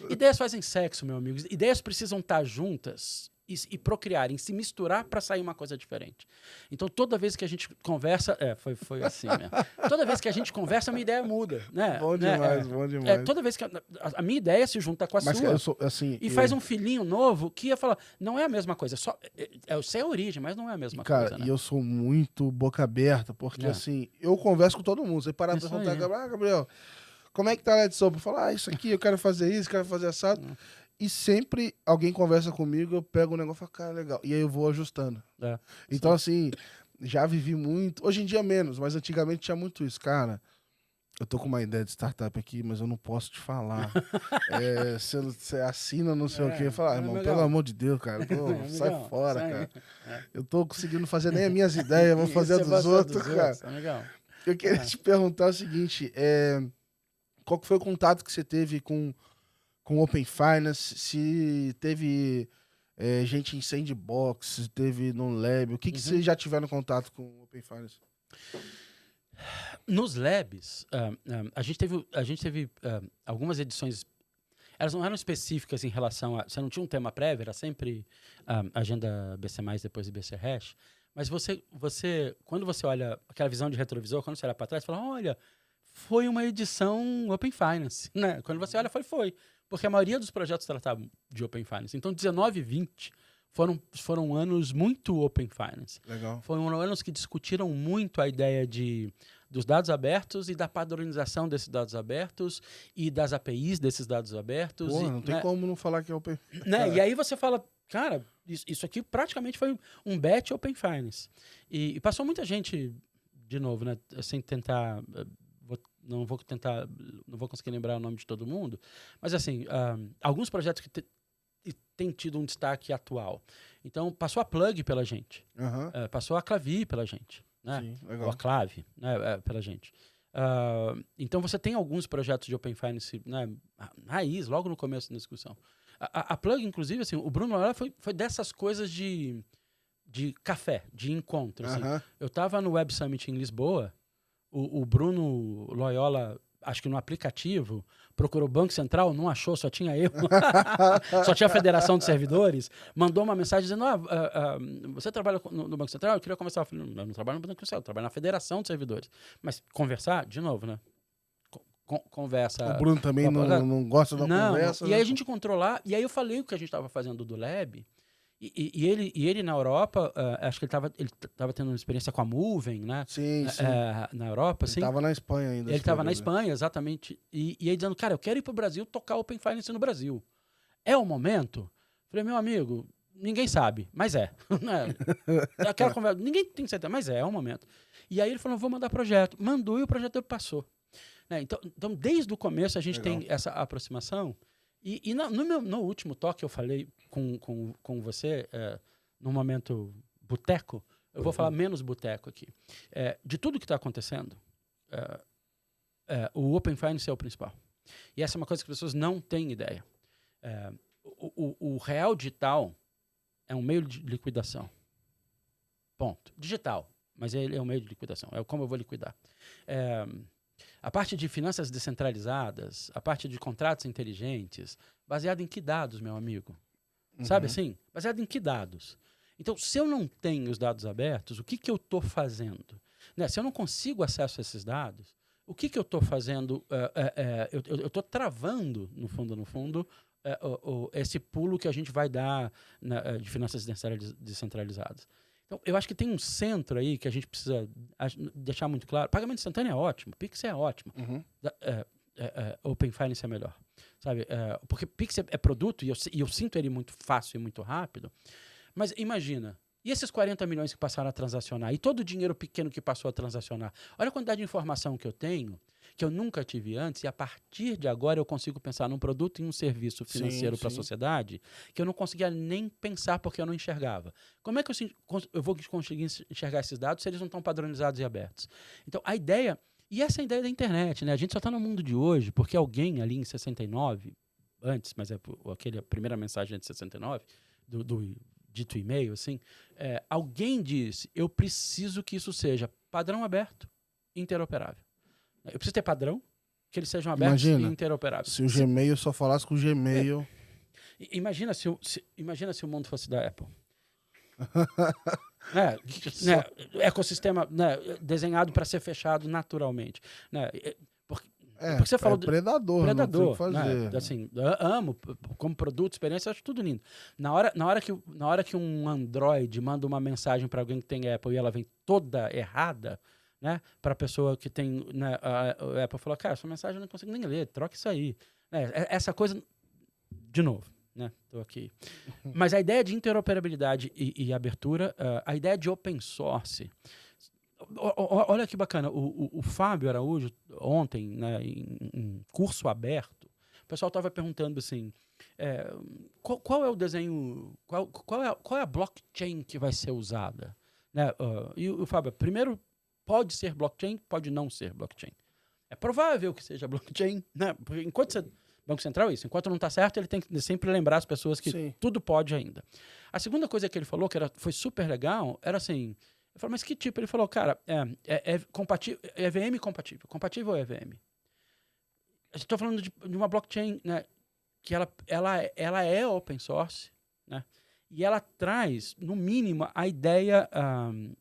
Ideias fazem sexo, meu amigo. Ideias precisam estar juntas e procriarem, se misturar para sair uma coisa diferente. Então, toda vez que a gente conversa... foi assim mesmo. Toda vez que a gente conversa, a minha ideia muda. Né? Bom demais, bom demais. Toda vez que a minha ideia se junta com a sua eu sou, assim, faz um filhinho novo que ia falar, não é a mesma coisa, eu sei a origem, mas não é a mesma coisa. Cara, e eu sou muito boca aberta, porque assim, eu converso com todo mundo. Você parar pra perguntar, Gabriel, como é que tá a Let's Open? Eu falo, isso aqui, eu quero fazer isso, quero fazer assado. E sempre alguém conversa comigo, eu pego o negócio e falo, cara, legal. E aí eu vou ajustando. Então, assim, já vivi muito. Hoje em dia menos, mas antigamente tinha muito isso. Cara, eu tô com uma ideia de startup aqui, mas eu não posso te falar. Você assina não sei o quê. Eu falo, irmão, pelo amor de Deus, cara. Pô, sai fora, cara. Eu tô conseguindo fazer nem as minhas ideias, vou fazer a dos outros, cara. Eu queria te perguntar o seguinte, qual que foi o contato que você teve com Open Finance, se teve gente em Sandbox, se teve no Lab, o que vocês já tiveram contato com Open Finance? Nos Labs, a gente teve algumas edições, elas não eram específicas em relação a... Você não tinha um tema prévio, era sempre agenda BC+, depois IBC Hash, mas quando você olha aquela visão de retrovisor, quando você olha para trás, você fala, olha, foi uma edição Open Finance, né? Quando você olha, foi. Porque a maioria dos projetos tratavam de Open Finance. Então, 19 e 20 foram anos muito Open Finance. Legal. Foram anos que discutiram muito a ideia dos dados abertos e da padronização desses dados abertos e das APIs desses dados abertos. Pô, não tem como não falar que é Open Finance. Né? E aí você fala, cara, isso aqui praticamente foi um bet Open Finance. E passou muita gente, de novo, né, sem tentar... Não vou conseguir lembrar o nome de todo mundo, mas assim, alguns projetos que têm tido um destaque atual. Então, passou a Plug pela gente, passou a Clavi pela gente, né? Sim, legal. Ou a Clave, né? Pela gente. Então, você tem alguns projetos de Open Finance, né? Raiz, logo no começo da discussão. A Plug, inclusive, assim, o Bruno Loyola foi dessas coisas de café, de encontro. Assim. Eu estava no Web Summit em Lisboa. O Bruno Loyola acho que no aplicativo, procurou Banco Central, não achou, só tinha eu, só tinha a Federação de Servidores, mandou uma mensagem dizendo, você trabalha no Banco Central? Eu queria conversar. Eu falei, eu não trabalho no Banco Central, eu trabalho na Federação de Servidores. Mas conversar, de novo, né? Conversa... O Bruno também não gosta da conversa. E aí a gente encontrou lá, e aí eu falei o que a gente estava fazendo do Lab, e ele na Europa, acho que ele estava tendo uma experiência com a Moving, né? Sim. Na Europa, Ele estava na Espanha ainda. Ele estava na Espanha, exatamente. E aí dizendo, cara, eu quero ir para o Brasil tocar Open Finance no Brasil. É o momento? Falei, meu amigo, ninguém sabe, mas é. Aquela conversa, ninguém tem certeza, mas é o momento. E aí ele falou, vou mandar projeto. Mandou e o projeto passou. Então, desde o começo a gente tem essa aproximação. E no último toque eu falei com você, no momento boteco, eu vou falar menos boteco aqui. De tudo que está acontecendo, o Open Finance é o principal. E essa é uma coisa que as pessoas não têm ideia. O real digital é um meio de liquidação. Ponto. Digital, mas ele é um meio de liquidação. É como eu vou liquidar. A parte de finanças descentralizadas, a parte de contratos inteligentes, baseado em que dados, meu amigo? Sabe assim? Baseado em que dados? Então, se eu não tenho os dados abertos, o que eu estou fazendo? Né? Se eu não consigo acesso a esses dados, o que eu estou fazendo? Eu estou travando, no fundo, esse pulo que a gente vai dar de finanças descentralizadas. Então, eu acho que tem um centro aí que a gente precisa deixar muito claro. Pagamento instantâneo é ótimo, Pix é ótimo. Open Finance é melhor. Sabe? Porque Pix é produto e eu sinto ele muito fácil e muito rápido. Mas imagina, e esses 40 milhões que passaram a transacionar? E todo o dinheiro pequeno que passou a transacionar? Olha a quantidade de informação que eu tenho, que eu nunca tive antes, e a partir de agora eu consigo pensar num produto e um serviço financeiro para a sociedade que eu não conseguia nem pensar porque eu não enxergava. Como é que eu vou conseguir enxergar esses dados se eles não estão padronizados e abertos? Então, a ideia... E essa é a ideia da internet, né? A gente só está no mundo de hoje porque alguém ali em 69, antes, mas aquela primeira mensagem de 69, do dito e-mail, assim, alguém disse, eu preciso que isso seja padrão aberto e interoperável. Eu preciso ter padrão, que eles sejam abertos e interoperáveis. Se o Gmail só falasse com o Gmail... Imagina se o mundo fosse da Apple. Ecossistema desenhado para ser fechado naturalmente. Porque você falou predador, não tem o que fazer. Né? Assim, amo como produto, experiência, acho tudo lindo. Na hora que um Android manda uma mensagem para alguém que tem Apple e ela vem toda errada, né? Para a pessoa que tem, né, a Apple falou, cara, essa mensagem eu não consigo nem ler, troca isso aí. Essa coisa, de novo, né? Tô aqui. Mas a ideia de interoperabilidade e abertura, a ideia de open source. Olha que bacana, o Fábio Araújo, ontem, né, em curso aberto, o pessoal estava perguntando assim, qual é o desenho, qual é a blockchain que vai ser usada? Né? E o Fábio, primeiro, pode ser blockchain, pode não ser blockchain. É provável que seja blockchain, né? Porque enquanto Banco Central é isso, enquanto não está certo, ele tem que sempre lembrar as pessoas que tudo pode ainda. A segunda coisa que ele falou, que foi super legal, era assim, eu falei, mas que tipo? Ele falou, cara, compatível, EVM compatível. Compatível EVM. Estou falando de uma blockchain, né, que ela é open source, né, e ela traz, no mínimo, a ideia,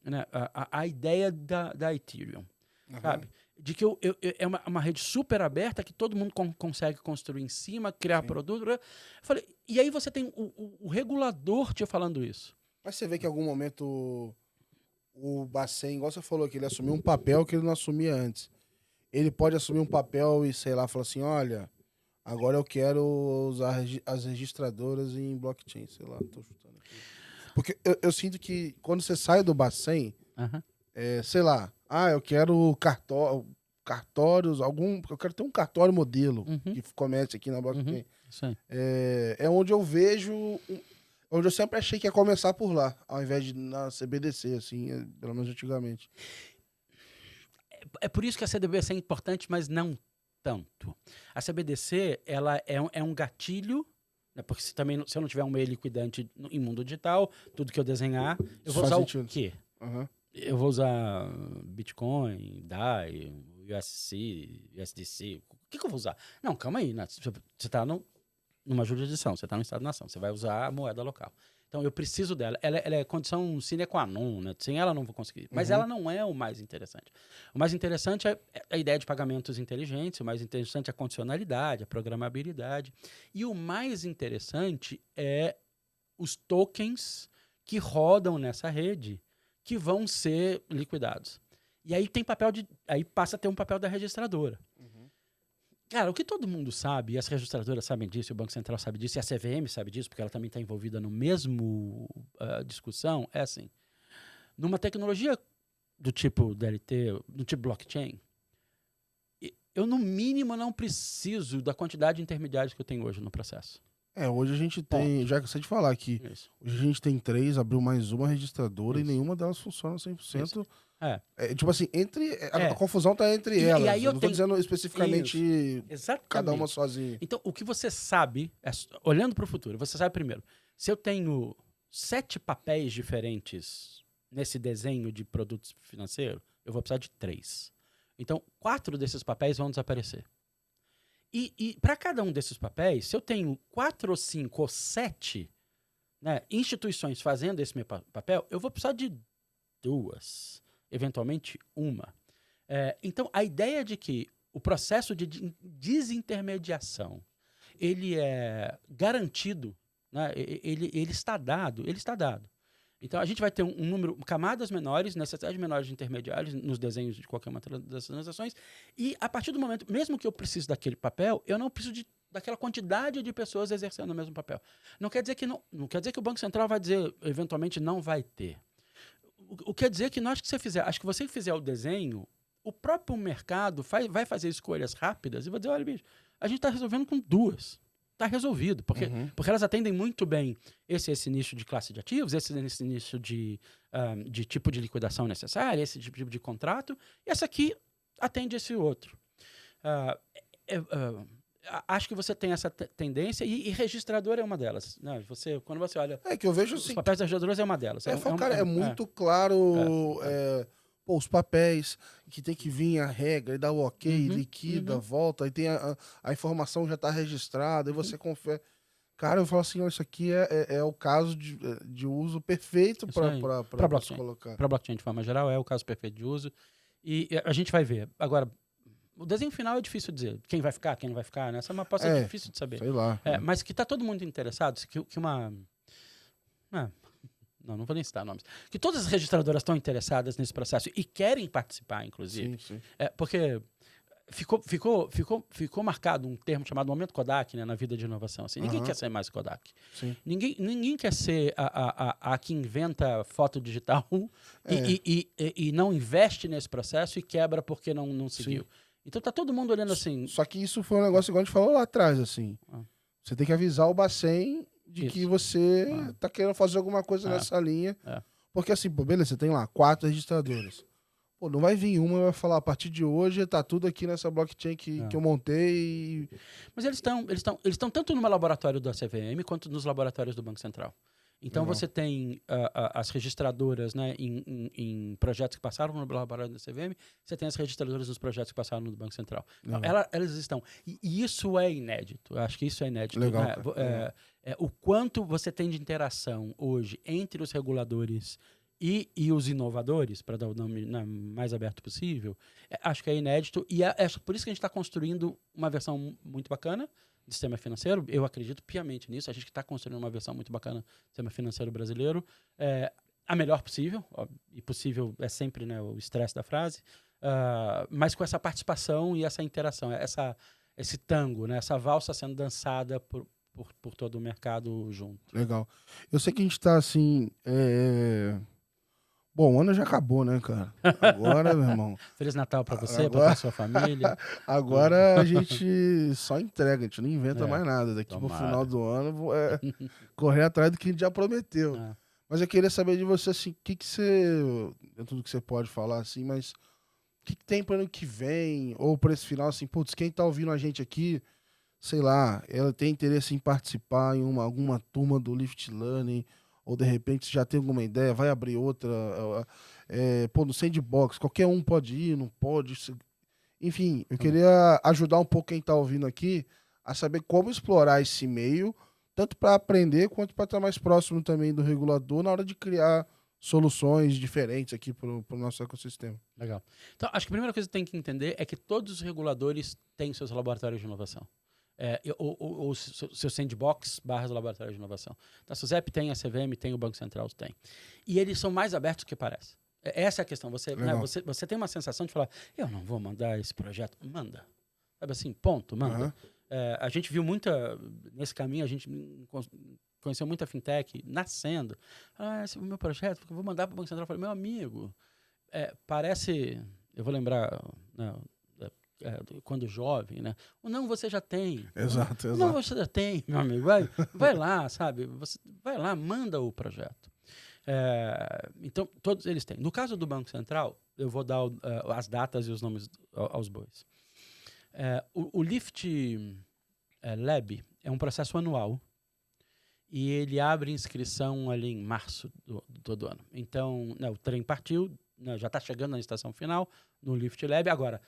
né, a ideia da Ethereum, sabe? De que é uma rede super aberta que todo mundo consegue construir em cima, criar produto. Eu falei, e aí você tem o regulador te falando isso. Mas você vê que em algum momento o Bacen, igual você falou, que ele assumiu um papel que ele não assumia antes. Ele pode assumir um papel e, sei lá, falar assim, olha, agora eu quero usar as registradoras em blockchain, sei lá, tô chutando aqui. Porque eu sinto que quando você sai do Bacen, sei lá, eu quero cartórios, eu quero ter um cartório modelo que comece aqui na blockchain. Isso aí. É onde eu vejo, onde eu sempre achei que ia começar por lá, ao invés de na CBDC, assim, pelo menos antigamente. É por isso que a CBDC é importante, mas não tanto. A CBDC, ela é um gatilho, né, porque se eu não tiver um meio liquidante em mundo digital, tudo que eu desenhar, eu vou usar o quê? Eu vou usar Bitcoin, DAI, USC, USDC, o que eu vou usar? Não, calma aí, né? Você está numa jurisdição, você está no Estado-nação, você vai usar a moeda local. Então, eu preciso dela. Ela é condição sine qua non, né? Sem ela, não vou conseguir. Mas ela não é o mais interessante. O mais interessante é a ideia de pagamentos inteligentes, o mais interessante é a condicionalidade, a programabilidade. E o mais interessante é os tokens que rodam nessa rede que vão ser liquidados. E aí aí passa a ter um papel da registradora. Cara, o que todo mundo sabe, e as registradoras sabem disso, o Banco Central sabe disso, e a CVM sabe disso, porque ela também está envolvida no mesmo discussão, é assim, numa tecnologia do tipo DLT, do tipo blockchain, eu no mínimo não preciso da quantidade de intermediários que eu tenho hoje no processo. Hoje a gente tem, já cansei de falar aqui, hoje a gente tem 3, abriu mais uma registradora e nenhuma delas funciona 100%. Isso. Tipo assim, a confusão tá entre elas. E aí eu não tô dizendo especificamente cada uma sozinha. Então, o que você sabe, olhando para o futuro, você sabe primeiro, se eu tenho 7 papéis diferentes nesse desenho de produtos financeiros, eu vou precisar de 3. Então, 4 desses papéis vão desaparecer. E para cada um desses papéis, se eu tenho 4 ou 5 ou 7 instituições fazendo esse meu papel, eu vou precisar de 2, eventualmente 1. Então, a ideia de que o processo de desintermediação ele é garantido, né? ele está dado. Então, a gente vai ter um número, camadas menores, necessidade menores de intermediários nos desenhos de qualquer uma das transações. E, a partir do momento, mesmo que eu precise daquele papel, eu não preciso daquela quantidade de pessoas exercendo o mesmo papel. Não quer dizer que o Banco Central vai dizer, eventualmente, não vai ter. O que quer dizer que nós que você fizer o desenho, o próprio mercado vai fazer escolhas rápidas e vai dizer, olha, bicho, a gente está resolvendo com 2. Está resolvido, porque elas atendem muito bem esse nicho de classe de ativos, esse nicho de tipo de liquidação necessária, esse tipo de contrato, e essa aqui atende esse outro. Acho que você tem essa tendência, e registrador é uma delas. Né? Quando você olha... que eu vejo os assim... papéis da registradora é uma delas. É muito claro... os papéis que tem que vir a regra e dá o ok, liquida, volta, aí tem a informação já está registrada, e você confere. Cara, eu falo assim, isso aqui é o caso de uso perfeito para blockchain. Colocar. Para blockchain, de forma geral, é o caso perfeito de uso. E a gente vai ver. Agora, o desenho final é difícil dizer. Quem vai ficar, quem não vai ficar, né? Essa é uma aposta difícil de saber. Sei lá. Mas que está todo mundo interessado, que uma... Não vou nem citar nomes. Que todas as registradoras estão interessadas nesse processo e querem participar, inclusive. Sim. Porque ficou marcado um termo chamado momento Kodak, né, na vida de inovação. Assim, ninguém quer ser mais Kodak. Sim. Ninguém quer ser a que inventa foto digital e não investe nesse processo e quebra porque não seguiu. Sim. Então tá todo mundo olhando assim... Só que isso foi um negócio igual a gente falou lá atrás, assim. Você tem que avisar o Bacen de que você tá querendo fazer alguma coisa nessa linha. Porque assim, beleza, você tem lá 4 registradoras. Não vai vir uma e vai falar, a partir de hoje tá tudo aqui nessa blockchain que eu montei. Mas eles estão tanto no laboratório da CVM quanto nos laboratórios do Banco Central. Então você tem as registradoras, né, em projetos que passaram no laboratório da CVM, você tem as registradoras nos projetos que passaram no Banco Central. Então, elas estão. E isso é inédito. Eu acho que isso é inédito. Legal, né? O quanto você tem de interação hoje entre os reguladores e os inovadores, para dar o nome mais aberto possível, acho que é inédito. E é por isso que a gente está construindo uma versão muito bacana de sistema financeiro. Eu acredito piamente nisso. A gente está construindo uma versão muito bacana do sistema financeiro brasileiro. A melhor possível, e possível é sempre, né, o estresse da frase, mas com essa participação e essa interação, esse tango, né, essa valsa sendo dançada por todo o mercado junto. Legal. Eu sei que a gente está assim... Bom, o ano já acabou, né, cara? Agora, meu irmão... Feliz Natal pra você, pra sua família. Agora a gente só entrega, a gente não inventa mais nada. Daqui pro final do ano, correr atrás do que a gente já prometeu. Mas eu queria saber de você, assim, o que você... É tudo que você pode falar, assim, mas... O que tem pro ano que vem? Ou pra esse final, assim, putz, quem tá ouvindo a gente aqui, sei lá, ela tem interesse em participar em alguma turma do Lift Learning... Ou de repente já tem alguma ideia, vai abrir outra, no Sandbox, qualquer um pode ir, não pode. Enfim, eu queria ajudar um pouco quem está ouvindo aqui a saber como explorar esse meio, tanto para aprender quanto para estar mais próximo também do regulador na hora de criar soluções diferentes aqui para o nosso ecossistema. Legal. Então, acho que a primeira coisa que tem que entender é que todos os reguladores têm seus laboratórios de inovação. Ou seu sandbox / laboratório de inovação. Então, a SUSEP tem, a CVM tem, o Banco Central tem. E eles são mais abertos do que parece. Essa é a questão. Você tem uma sensação de falar, eu não vou mandar esse projeto. Manda. Sabe assim, ponto, manda. Uhum. A gente viu nesse caminho, a gente conheceu muita fintech nascendo. Esse é o meu projeto, porque eu vou mandar para o Banco Central. Eu falei, meu amigo, parece... Eu vou lembrar... quando jovem, né? Não, você já tem. Exato. Não, você já tem, meu amigo. Vai lá, sabe? Você vai lá, manda o projeto. Então, todos eles têm. No caso do Banco Central, eu vou dar as datas e os nomes aos bois. O Lift Lab é um processo anual e ele abre inscrição ali em março do todo ano. Então, o trem partiu, já está chegando na estação final, no Lift Lab. Agora,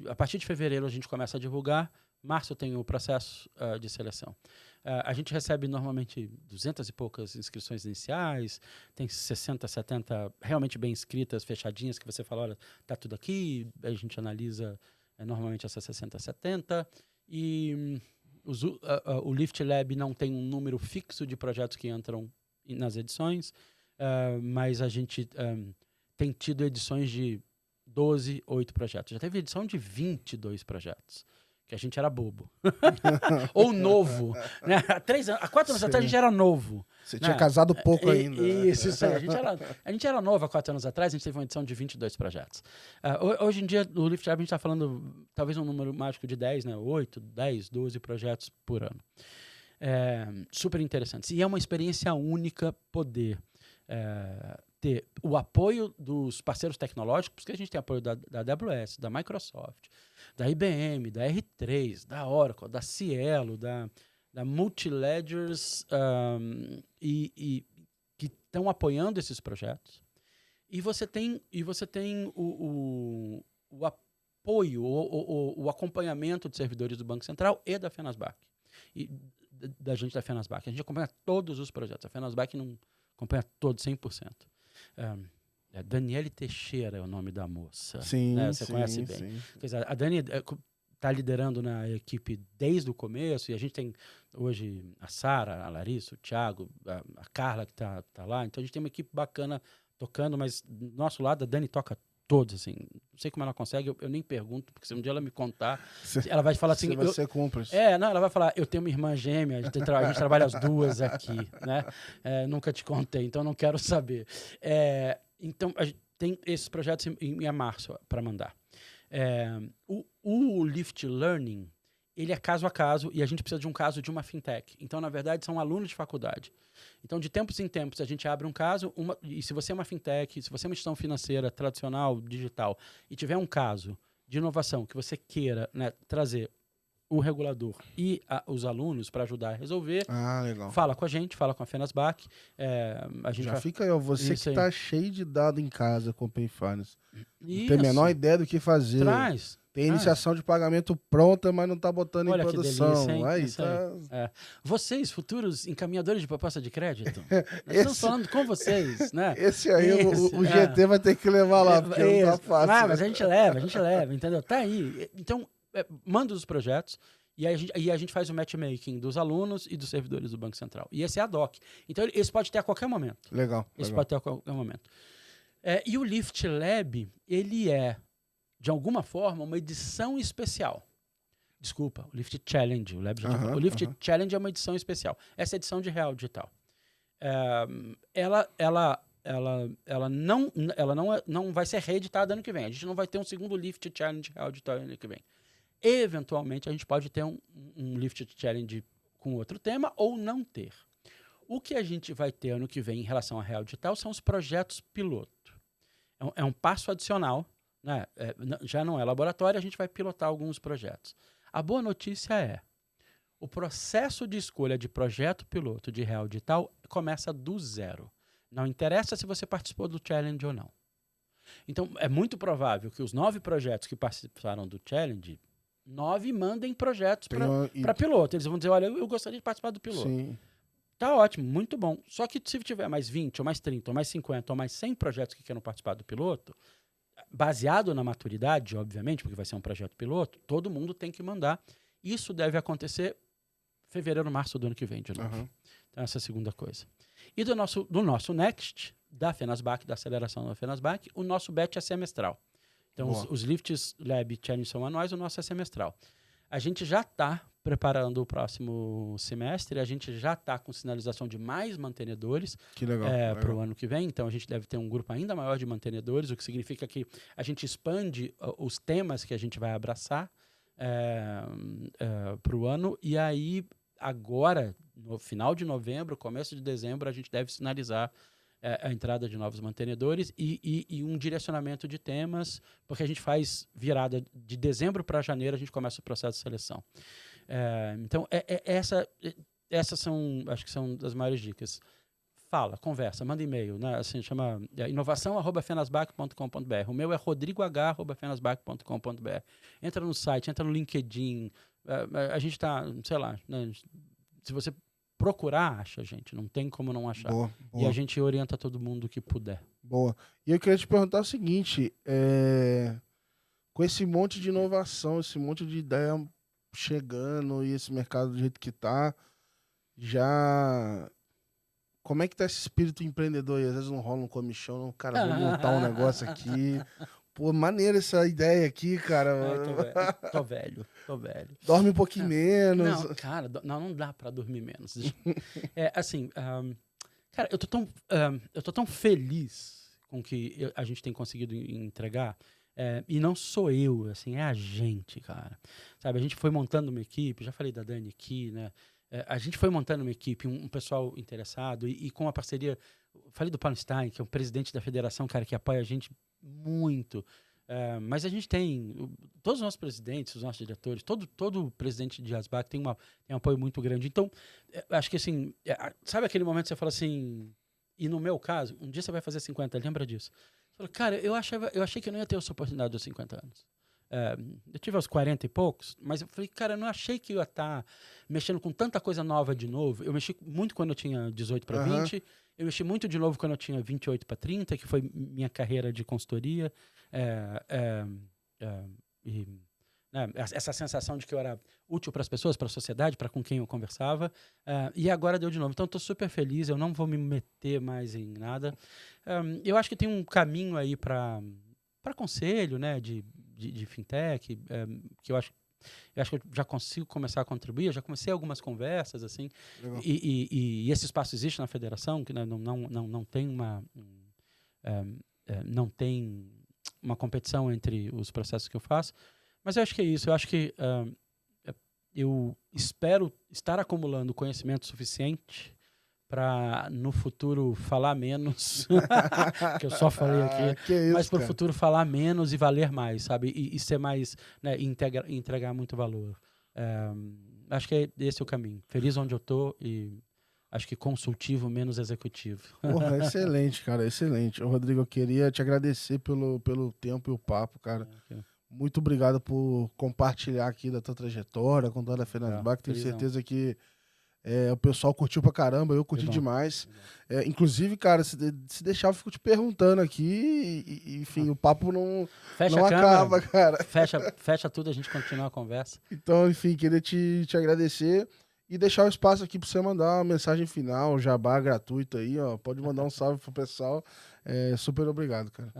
a partir de fevereiro a gente começa a divulgar, março tem o processo de seleção. A gente recebe normalmente 200 e poucas inscrições iniciais, tem 60, 70 realmente bem inscritas, fechadinhas, que você fala, olha, está tudo aqui, a gente analisa normalmente essas 60, 70, e o Lift Lab não tem um número fixo de projetos que entram nas edições, mas a gente tem tido edições de 12, 8 projetos. Já teve edição de 22 projetos. Que a gente era bobo. Ou novo. Né? Há 4 anos atrás a gente era novo. Você tinha casado pouco ainda. Isso aí. A gente era novo há 4 anos atrás, a gente teve uma edição de 22 projetos. Hoje em dia, no Lift Lab, a gente está falando talvez um número mágico de 10, né? 8, 10, 12 projetos por ano. Super interessantes. E é uma experiência única poder ter o apoio dos parceiros tecnológicos, porque a gente tem apoio da AWS, da Microsoft, da IBM, da R3, da Oracle, da Cielo, da Multiledgers, e que estão apoiando esses projetos. E você tem o apoio, o acompanhamento de servidores do Banco Central e da Fenasbac. E da gente da Fenasbac. A gente acompanha todos os projetos. A Fenasbac não acompanha todos 100%. Daniele Teixeira é o nome da moça. Sim, né? Você conhece bem. Sim. Quer dizer, a Dani está liderando na equipe desde o começo, e a gente tem hoje a Sara, a Larissa, o Thiago, a Carla que está lá. Então a gente tem uma equipe bacana tocando, mas do nosso lado a Dani toca todos, assim. Não sei como ela consegue, eu nem pergunto, porque se um dia ela me contar, ela vai falar assim... Você cumpre. Ela vai falar, eu tenho uma irmã gêmea, a gente trabalha as duas aqui, né? Nunca te contei, então não quero saber. Então, a gente tem esses projetos em março para mandar. O Lift Learning, ele é caso a caso, e a gente precisa de um caso de uma fintech. Então, na verdade, são alunos de faculdade. Então, de tempos em tempos, a gente abre um caso, e se você é uma fintech, se você é uma instituição financeira tradicional, digital, e tiver um caso de inovação que você queira, né, trazer o regulador e os alunos para ajudar a resolver, legal. Fala com a gente, fala com a Fenasbac. Fica aí, ó, você que está cheio de dado em casa com o Open Finance. Não tem a menor ideia do que fazer. Traz. Tem iniciação de pagamento pronta, mas não está botando em produção. Delícia, vocês, futuros encaminhadores de proposta de crédito, nós estamos falando com vocês, né? Esse aí, o GT vai ter que levar lá, porque não tá fácil. Mas a gente leva, entendeu? Tá aí. Então, manda os projetos, e a gente faz o matchmaking dos alunos e dos servidores do Banco Central. E esse é a DOC. Então, esse pode ter a qualquer momento. Legal. Pode ter a qualquer momento. E o Lift Lab, ele é, de alguma forma, uma edição especial. Desculpa, o Lift Challenge. O Lift Challenge é uma edição especial. Essa é a edição de Real Digital. Ela não vai ser reeditada ano que vem. A gente não vai ter um segundo Lift Challenge Real Digital ano que vem. Eventualmente, a gente pode ter um Lift Challenge com outro tema ou não ter. O que a gente vai ter ano que vem em relação à Real Digital são os projetos piloto. É um passo adicional, né? Já não é laboratório, a gente vai pilotar alguns projetos. A boa notícia é, o processo de escolha de projeto piloto de Real Digital começa do zero. Não interessa se você participou do challenge ou não. Então, é muito provável que os 9 projetos que participaram do Challenge, 9 mandem projetos para piloto. Eles vão dizer, olha, eu gostaria de participar do piloto. Sim. Tá ótimo, muito bom. Só que se tiver mais 20, ou mais 30, ou mais 50, ou mais 100 projetos que queiram participar do piloto, baseado na maturidade, obviamente, porque vai ser um projeto piloto, todo mundo tem que mandar. Isso deve acontecer fevereiro, março do ano que vem, de novo. Uhum. Então, essa é a segunda coisa. E do nosso Next, da FENASBAC, da aceleração da FENASBAC, o nosso batch é semestral. Então, os Lifts Lab Challenge são anuais, o nosso é semestral. A gente já está preparando o próximo semestre, a gente já está com sinalização de mais mantenedores para o ano que vem, então a gente deve ter um grupo ainda maior de mantenedores, o que significa que a gente expande os temas que a gente vai abraçar para o ano, e aí agora, no final de novembro, começo de dezembro, a gente deve sinalizar a entrada de novos mantenedores e um direcionamento de temas, porque a gente faz virada de dezembro para janeiro, a gente começa o processo de seleção. Então, essas são, acho que são das maiores dicas. Fala, conversa, manda e-mail, né? Assim, chama inovação@fenasbac.com.br. O meu é rodrigoh@fenasbac.com.br. Entra no site, entra no LinkedIn. A gente está, sei lá, né? Se você procurar, acha, gente. Não tem como não achar. Boa. E a gente orienta todo mundo que puder. Boa. E eu queria te perguntar o seguinte, com esse monte de inovação, esse monte de ideia chegando e esse mercado do jeito que tá, como é que tá esse espírito empreendedor aí? Às vezes não rola um comichão, não, cara, vou montar um negócio aqui. Pô, maneiro essa ideia aqui, cara. Tô velho. Dorme um pouquinho menos. Não, cara, não dá pra dormir menos. Assim, cara, eu tô tão feliz com o que a gente tem conseguido entregar. E não sou eu, assim, é a gente, cara. Sabe, a gente foi montando uma equipe, já falei da Dani aqui, né? A gente foi montando uma equipe, um pessoal interessado, e com a parceria, falei do Paulo Stein, que é o presidente da federação, cara, que apoia a gente muito. Mas a gente tem, todos os nossos presidentes, os nossos diretores, todo presidente de ASBAC tem um apoio muito grande. Então, acho que assim, sabe aquele momento que você fala assim, e no meu caso, um dia você vai fazer 50, lembra disso? Você fala, cara, eu achei que eu não ia ter essa oportunidade aos 50 anos. Eu tive aos 40 e poucos, mas eu falei, cara, eu não achei que eu ia estar mexendo com tanta coisa nova de novo. Eu mexi muito quando eu tinha 18 para 20, eu mexi muito de novo quando eu tinha 28 para 30, que foi minha carreira de consultoria. Essa sensação de que eu era útil para as pessoas, para a sociedade, para com quem eu conversava. E agora deu de novo. Então, estou super feliz, eu não vou me meter mais em nada. Eu acho que tem um caminho aí para conselho, né, de fintech, que eu acho que eu já consigo começar a contribuir, eu já comecei algumas conversas, assim, e esse espaço existe na federação, que não tem uma competição entre os processos que eu faço, mas eu acho que é isso, eu acho que eu espero estar acumulando conhecimento suficiente para no futuro falar menos, que eu só falei aqui, mas para o futuro falar menos e valer mais, sabe? E ser mais, né, entregar muito valor. Acho que esse é o caminho. Feliz onde eu tô e acho que consultivo menos executivo. Porra, excelente, cara, excelente. Rodrigo, eu queria te agradecer pelo tempo e o papo, cara. Muito obrigado por compartilhar aqui da tua trajetória, com toda a FENASBAC. Tenho certeza que o pessoal curtiu pra caramba, eu curti demais. Inclusive, cara, se deixar, eu fico te perguntando aqui enfim, o papo não acaba, cara. Fecha tudo, a gente continua a conversa. Então, enfim, queria te agradecer e deixar o espaço aqui pra você mandar uma mensagem final, jabá gratuito aí, ó. Pode mandar um salve pro pessoal. Super obrigado, cara.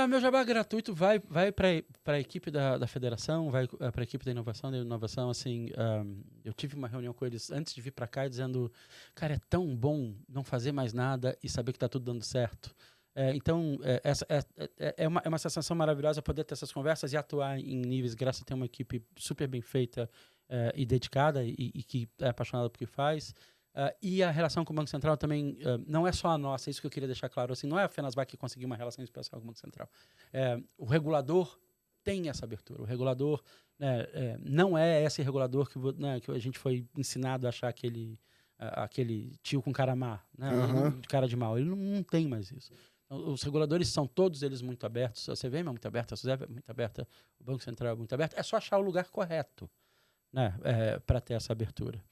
Meu jabá gratuito vai para a equipe da federação, vai para a equipe da inovação, assim, eu tive uma reunião com eles antes de vir para cá dizendo, cara, é tão bom não fazer mais nada e saber que está tudo dando certo. Então, essa é uma sensação maravilhosa poder ter essas conversas e atuar em níveis, graças a ter uma equipe super bem feita e dedicada e que é apaixonada por que faz. E a relação com o Banco Central também não é só a nossa, é isso que eu queria deixar claro. Assim, não é a FENASBAC que conseguiu uma relação especial com o Banco Central. O regulador tem essa abertura. O regulador não é esse regulador que a gente foi ensinado a achar aquele tio com cara má, né? De cara de mal. Ele não tem mais isso. Os reguladores são todos eles muito abertos. A CVM é muito aberta, a SUSEP é muito aberta, o Banco Central é muito aberto. É só achar o lugar correto, né, para ter essa abertura.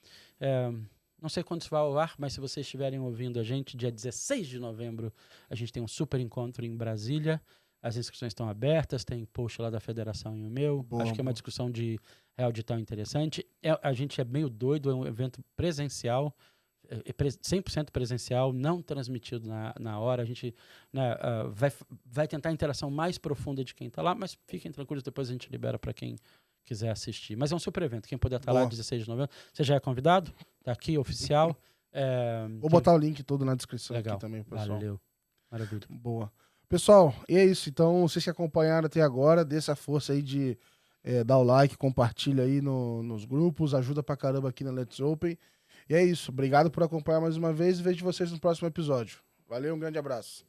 Não sei quando isso vai ao ar, mas se vocês estiverem ouvindo a gente, dia 16 de novembro, a gente tem um super encontro em Brasília. As inscrições estão abertas, tem post lá da federação e o meu. Boa, Acho que é uma discussão de real digital interessante. A gente é meio doido, é um evento presencial, 100% presencial, não transmitido na hora. A gente, né, vai tentar a interação mais profunda de quem está lá, mas fiquem tranquilos, depois a gente libera para quem quiser assistir. Mas é um super evento, quem puder estar lá 16 de novembro. Você já é convidado, tá aqui, oficial. Vou botar o link todo na descrição legal. aqui também, pessoal. Valeu, maravilha. Boa. Pessoal, e é isso. Então, vocês que acompanharam até agora, dê essa força aí de dar o like, compartilha aí nos grupos, ajuda pra caramba aqui na Let's Open. E é isso. Obrigado por acompanhar mais uma vez e vejo vocês no próximo episódio. Valeu, um grande abraço.